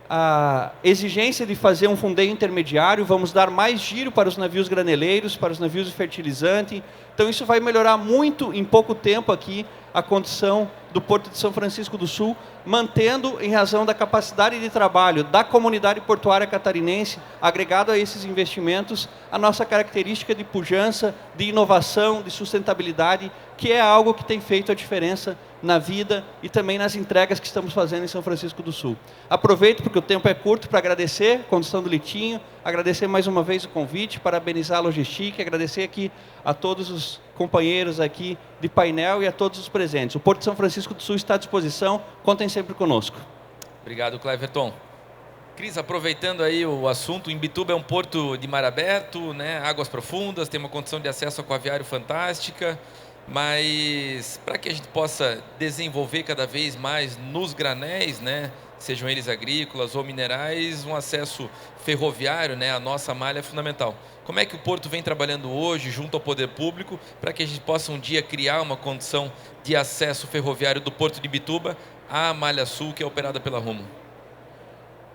a exigência de fazer um fundeio intermediário, vamos dar mais giro para os navios graneleiros, para os navios de fertilizante. Então, isso vai melhorar muito, em pouco tempo aqui, a condição do Porto de São Francisco do Sul, mantendo, em razão da capacidade de trabalho da comunidade portuária catarinense, agregado a esses investimentos, a nossa característica de pujança, de inovação, de sustentabilidade, que é algo que tem feito a diferença na vida e também nas entregas que estamos fazendo em São Francisco do Sul. Aproveito, porque o tempo é curto, para agradecer a condução do Litinho, agradecer mais uma vez o convite, parabenizar a Logistic, agradecer aqui a todos os companheiros aqui de painel e a todos os presentes. O Porto de São Francisco do Sul está à disposição, contem sempre conosco. Obrigado, Cleverton. Cris, aproveitando aí o assunto, Imbituba é um porto de mar aberto, né, águas profundas, tem uma condição de acesso aquaviário fantástica, mas para que a gente possa desenvolver cada vez mais nos granéis, né, sejam eles agrícolas ou minerais, um acesso ferroviário, né, a nossa malha é fundamental. Como é que o Porto vem trabalhando hoje junto ao poder público para que a gente possa um dia criar uma condição de acesso ferroviário do Porto de Imbituba à Malha Sul, que é operada pela Rumo?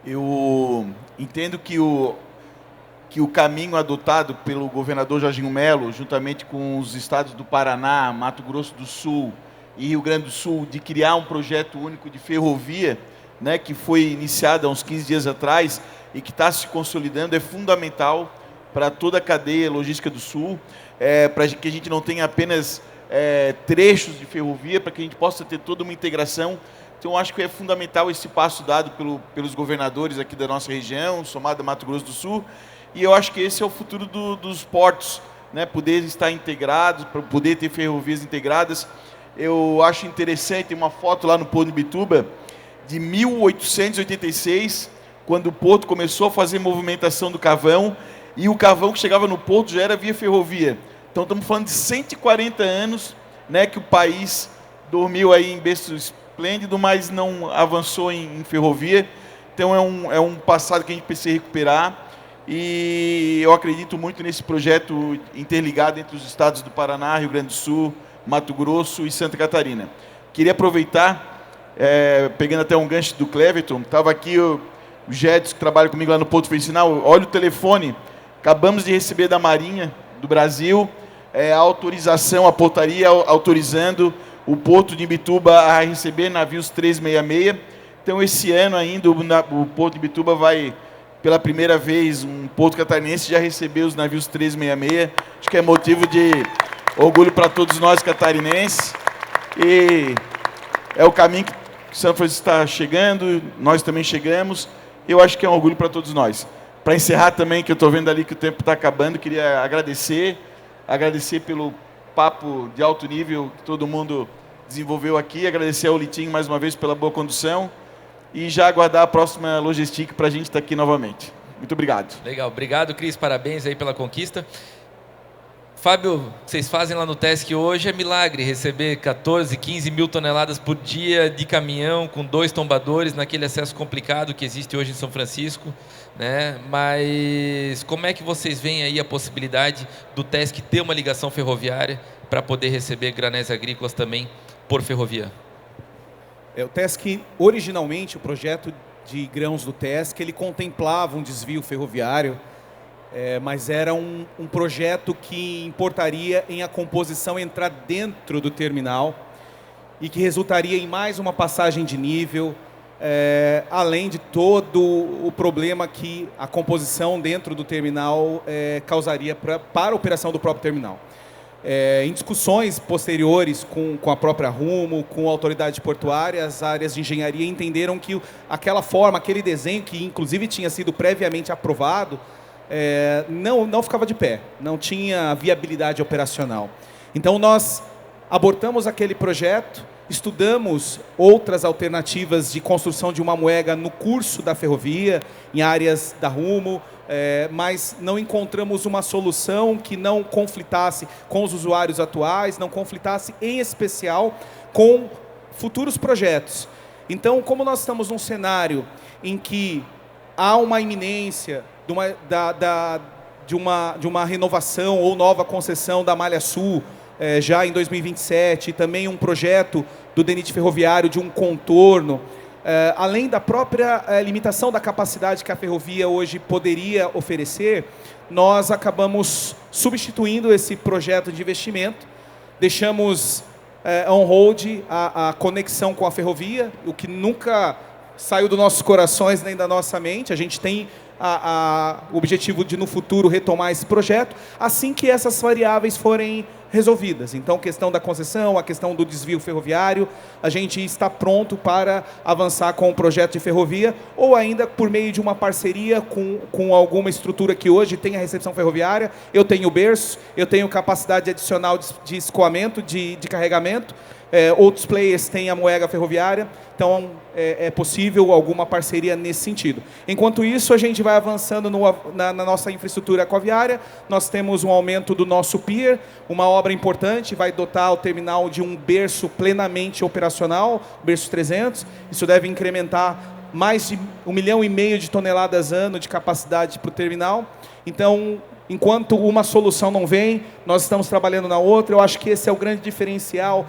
Eu entendo que o caminho adotado pelo governador Jorginho Melo, juntamente com os estados do Paraná, Mato Grosso do Sul e Rio Grande do Sul, de criar um projeto único de ferrovia, né, que foi iniciado há uns 15 dias atrás e que está se consolidando, é fundamental para toda a cadeia logística do Sul, para que a gente não tenha apenas trechos de ferrovia, para que a gente possa ter toda uma integração. Então, acho que é fundamental esse passo dado pelos governadores aqui da nossa região, somado a Mato Grosso do Sul, e eu acho que esse é o futuro dos portos, né? Poder estar integrados, para poder ter ferrovias integradas. Eu acho interessante uma foto lá no Porto de Imbituba, de 1886, quando o Porto começou a fazer movimentação do carvão, e o carvão que chegava no Porto já era via ferrovia. Então, estamos falando de 140 anos, né, que o país dormiu aí em berço esplêndido, mas não avançou em ferrovia. Então, é um passado que a gente precisa recuperar. E eu acredito muito nesse projeto interligado entre os estados do Paraná, Rio Grande do Sul, Mato Grosso e Santa Catarina. Queria aproveitar, pegando até um gancho do Cleverton, estava aqui o Jedson, que trabalha comigo lá no Porto Vicinal, olha o telefone, acabamos de receber da Marinha do Brasil a autorização, a portaria autorizando o Porto de Imbituba a receber navios 366. Então, esse ano ainda, o Porto de Imbituba vai, pela primeira vez, um porto catarinense já recebeu os navios 366. Acho que é motivo de orgulho para todos nós catarinenses. E é o caminho que São Francisco está chegando, nós também chegamos. Eu acho que é um orgulho para todos nós. Para encerrar também, que eu estou vendo ali que o tempo está acabando, queria agradecer pelo papo de alto nível que todo mundo desenvolveu aqui, agradecer ao Litinho mais uma vez pela boa condução e já aguardar a próxima Logistic para a gente estar aqui novamente. Muito obrigado. Legal, obrigado, Cris, parabéns aí pela conquista. Fábio, o que vocês fazem lá no TESC hoje é milagre, receber 14, 15 mil toneladas por dia de caminhão com 2 tombadores naquele acesso complicado que existe hoje em São Francisco, né? Mas como é que vocês veem aí a possibilidade do TESC ter uma ligação ferroviária para poder receber granéis agrícolas também por ferrovia? O TESC, originalmente, o projeto de grãos do TESC, ele contemplava um desvio ferroviário, mas era um projeto que importaria em a composição entrar dentro do terminal e que resultaria em mais uma passagem de nível, além de todo o problema que a composição dentro do terminal causaria para a operação do próprio terminal. Em discussões posteriores com a própria Rumo, com a autoridade portuária, as áreas de engenharia entenderam que aquela forma, aquele desenho que inclusive tinha sido previamente aprovado, não ficava de pé, não tinha viabilidade operacional. Então nós abortamos aquele projeto, estudamos outras alternativas de construção de uma moega no curso da ferrovia, em áreas da Rumo, mas não encontramos uma solução que não conflitasse com os usuários atuais, não conflitasse em especial com futuros projetos. Então, como nós estamos num cenário em que há uma iminência de uma renovação ou nova concessão da Malha Sul, já em 2027, e também um projeto do DENIT ferroviário de um contorno, além da própria limitação da capacidade que a ferrovia hoje poderia oferecer, nós acabamos substituindo esse projeto de investimento, deixamos on hold a conexão com a ferrovia, o que nunca saiu dos nossos corações nem da nossa mente. A gente tem o objetivo de, no futuro, retomar esse projeto, assim que essas variáveis forem resolvidas. Então, a questão da concessão, a questão do desvio ferroviário, a gente está pronto para avançar com o projeto de ferrovia, ou ainda por meio de uma parceria com alguma estrutura que hoje tem a recepção ferroviária. Eu tenho berço, eu tenho capacidade adicional de escoamento, de carregamento, outros players têm a moega ferroviária, então é possível alguma parceria nesse sentido. Enquanto isso, a gente vai avançando na nossa infraestrutura aquaviária. Nós temos um aumento do nosso pier, uma obra importante, vai dotar o terminal de um berço plenamente operacional, berço 300, isso deve incrementar mais de 1,5 milhão de toneladas ano de capacidade para o terminal. Então, enquanto uma solução não vem, nós estamos trabalhando na outra. Eu acho que esse é o grande diferencial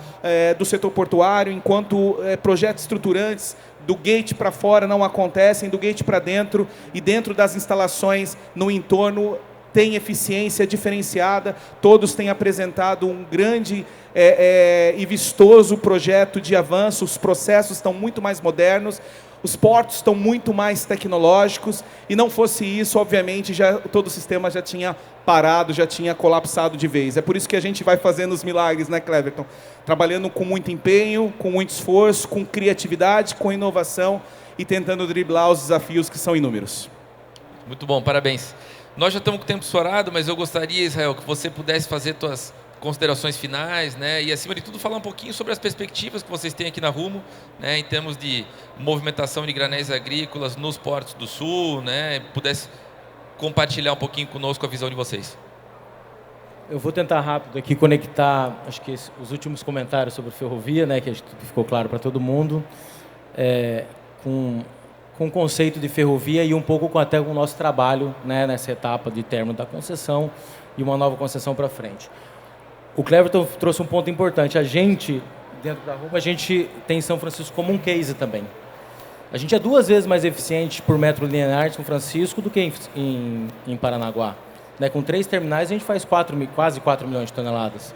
do setor portuário, enquanto projetos estruturantes do gate para fora não acontecem, do gate para dentro, e dentro das instalações no entorno tem eficiência diferenciada. Todos têm apresentado um grande e vistoso projeto de avanço, os processos estão muito mais modernos, os portos estão muito mais tecnológicos, e não fosse isso, obviamente, todo o sistema já tinha parado, já tinha colapsado de vez. É por isso que a gente vai fazendo os milagres, né, Cleverton? Trabalhando com muito empenho, com muito esforço, com criatividade, com inovação e tentando driblar os desafios que são inúmeros. Muito bom, parabéns. Nós já estamos com o tempo estourado, mas eu gostaria, Israel, que você pudesse fazer suas considerações finais, né? E, acima de tudo, falar um pouquinho sobre as perspectivas que vocês têm aqui na Rumo, né? Em termos de movimentação de granéis agrícolas nos portos do Sul, né? Pudesse compartilhar um pouquinho conosco a visão de vocês. Eu vou tentar rápido aqui conectar, acho que os últimos comentários sobre ferrovia, né? Que acho que ficou claro para todo mundo, com o conceito de ferrovia e um pouco até com o nosso trabalho, né? Nessa etapa de término da concessão e uma nova concessão para frente. O Cleverton trouxe um ponto importante. A gente, dentro da Rumo, a gente tem São Francisco como um case também. A gente é 2 vezes mais eficiente por metro linear de São Francisco do que em Paranaguá. Com 3 terminais, a gente faz quase 4 milhões de toneladas.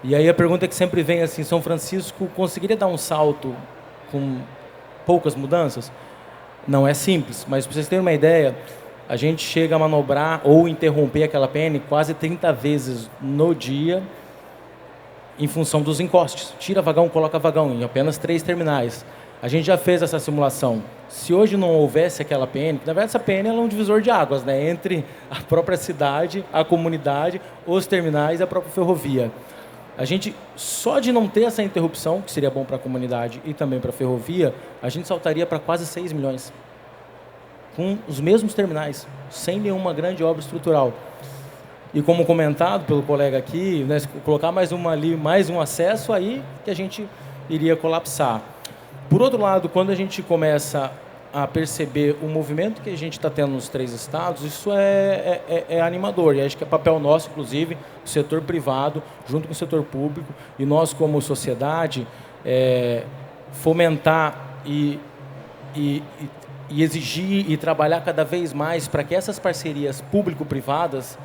E aí a pergunta que sempre vem assim, São Francisco conseguiria dar um salto com poucas mudanças? Não é simples, mas para vocês terem uma ideia, a gente chega a manobrar ou interromper aquela PN quase 30 vezes no dia em função dos encostes. Tira vagão, coloca vagão, em apenas 3 terminais. A gente já fez essa simulação. Se hoje não houvesse aquela PN, na verdade essa PN é um divisor de águas, né, entre a própria cidade, a comunidade, os terminais e a própria ferrovia. A gente, só de não ter essa interrupção, que seria bom para a comunidade e também para a ferrovia, a gente saltaria para quase 6 milhões. Com os mesmos terminais, sem nenhuma grande obra estrutural. E como comentado pelo colega aqui, né, colocar mais uma ali, mais um acesso, aí que a gente iria colapsar. Por outro lado, quando a gente começa a perceber o movimento que a gente está tendo nos 3 estados, isso é animador. E acho que é papel nosso, inclusive, o setor privado, junto com o setor público, e nós, como sociedade, fomentar e exigir e trabalhar cada vez mais para que essas parcerias público-privadas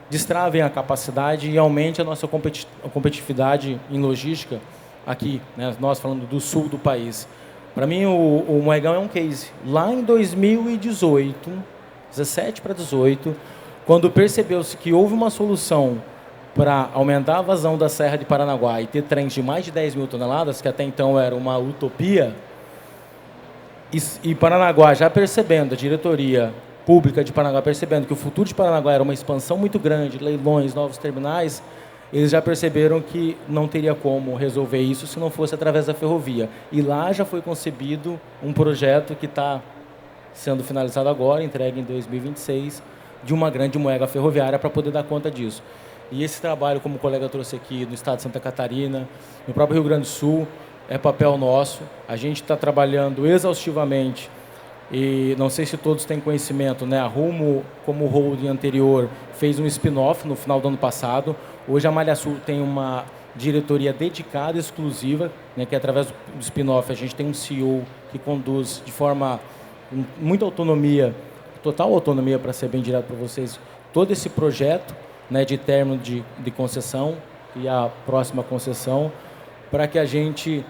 destravem a capacidade e aumente a nossa competitividade em logística aqui, né, nós falando do sul do país. Para mim, o Moegão é um case. Lá em 2018, 17 para 18, quando percebeu-se que houve uma solução para aumentar a vazão da Serra de Paranaguá e ter trens de mais de 10 mil toneladas, que até então era uma utopia, e Paranaguá já percebendo, a diretoria pública de Paranaguá percebendo que o futuro de Paranaguá era uma expansão muito grande, leilões, novos terminais, eles já perceberam que não teria como resolver isso se não fosse através da ferrovia. E lá já foi concebido um projeto que está sendo finalizado agora, entregue em 2026, de uma grande moega ferroviária para poder dar conta disso. E esse trabalho, como o colega trouxe aqui, no estado de Santa Catarina, no próprio Rio Grande do Sul, é papel nosso. A gente está trabalhando exaustivamente e não sei se todos têm conhecimento, né? A Rumo, como holding anterior, fez um spin-off no final do ano passado. Hoje a Malha Sul tem uma diretoria dedicada, exclusiva, né, que através do spin-off a gente tem um CEO que conduz de forma, com muita autonomia, total autonomia, para ser bem direto para vocês, todo esse projeto, né, de término de concessão e a próxima concessão, para que a gente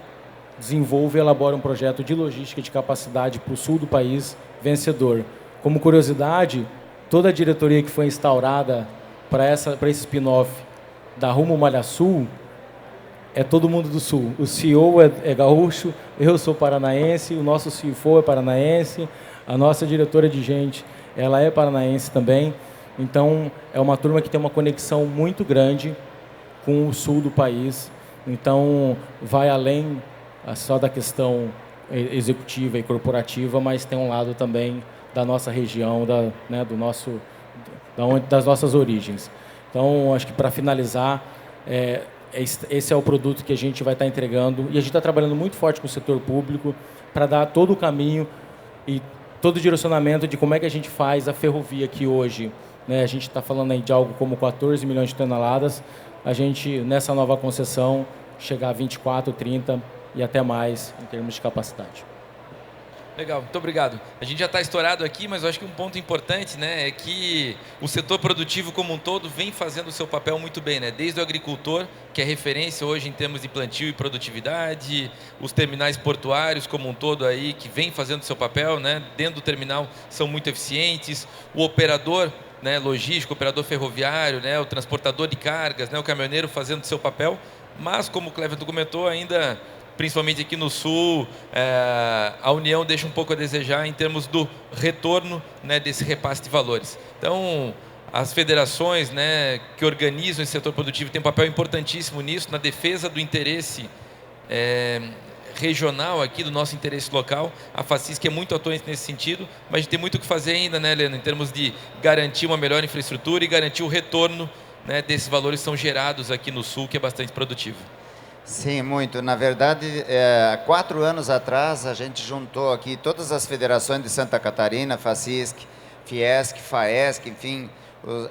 desenvolva e elabore um projeto de logística de capacidade para o sul do país vencedor. Como curiosidade, toda a diretoria que foi instaurada para esse spin-off da Rumo Malha Sul é todo mundo do sul. O CEO é gaúcho, eu sou paranaense, o nosso CFO é paranaense, a nossa diretora de gente, ela é paranaense também. Então, é uma turma que tem uma conexão muito grande com o sul do país. Então, vai além só da questão executiva e corporativa, mas tem um lado também da nossa região, né, das nossas origens. Então, acho que para finalizar, esse é o produto que a gente vai estar entregando e a gente está trabalhando muito forte com o setor público para dar todo o caminho e todo o direcionamento de como é que a gente faz a ferrovia que hoje, né, a gente está falando aí de algo como 14 milhões de toneladas, a gente, nessa nova concessão, chegar a 24, 30 e até mais em termos de capacidade. Legal, muito obrigado. A gente já está estourado aqui, mas eu acho que um ponto importante, né, é que o setor produtivo como um todo vem fazendo o seu papel muito bem, né? Desde o agricultor, que é referência hoje em termos de plantio e produtividade, os terminais portuários como um todo aí, que vem fazendo o seu papel, né? Dentro do terminal são muito eficientes, o operador, né, logístico, o operador ferroviário, né, o transportador de cargas, né, o caminhoneiro fazendo o seu papel, mas como o Cleverton comentou, ainda principalmente aqui no Sul, a União deixa um pouco a desejar em termos do retorno, né, desse repasse de valores. Então, as federações, né, que organizam esse setor produtivo têm um papel importantíssimo nisso, na defesa do interesse regional aqui, do nosso interesse local. A FACISC é muito atuante nesse sentido, mas a gente tem muito o que fazer ainda, né, Helena, em termos de garantir uma melhor infraestrutura e garantir o retorno, né, desses valores que são gerados aqui no Sul, que é bastante produtivo. Sim, muito. Na verdade, há 4 anos atrás, a gente juntou aqui todas as federações de Santa Catarina, FACISC, Fiesc, FAESC, enfim,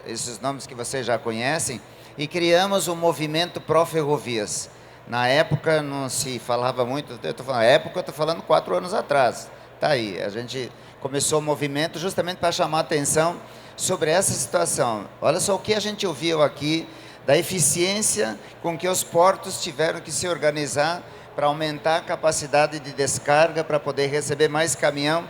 esses nomes que vocês já conhecem, e criamos o movimento Pró-Ferrovias. Na época não se falava muito, eu estou falando 4 anos atrás. Está aí, a gente começou o movimento justamente para chamar a atenção sobre essa situação. Olha só o que a gente ouviu aqui da eficiência com que os portos tiveram que se organizar para aumentar a capacidade de descarga, para poder receber mais caminhão.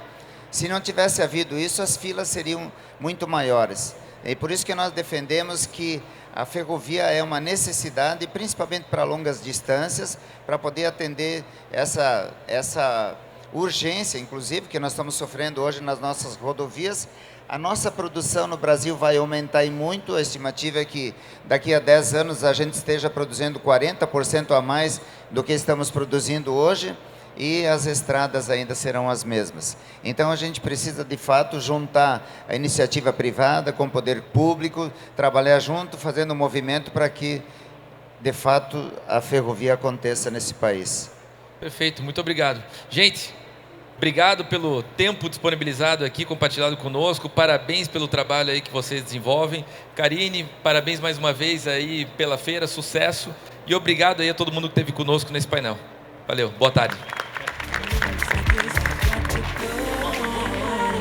Se não tivesse havido isso, as filas seriam muito maiores. E por isso que nós defendemos que a ferrovia é uma necessidade, principalmente para longas distâncias, para poder atender essa urgência, inclusive, que nós estamos sofrendo hoje nas nossas rodovias. A nossa produção no Brasil vai aumentar e muito. A estimativa é que daqui a 10 anos a gente esteja produzindo 40% a mais do que estamos produzindo hoje, e as estradas ainda serão as mesmas. Então a gente precisa de fato juntar a iniciativa privada com o poder público, trabalhar junto, fazendo um movimento para que de fato a ferrovia aconteça nesse país. Perfeito, muito obrigado. Gente, obrigado pelo tempo disponibilizado aqui, compartilhado conosco. Parabéns pelo trabalho aí que vocês desenvolvem. Karine, parabéns mais uma vez aí pela feira, sucesso. E obrigado aí a todo mundo que esteve conosco nesse painel. Valeu, boa tarde.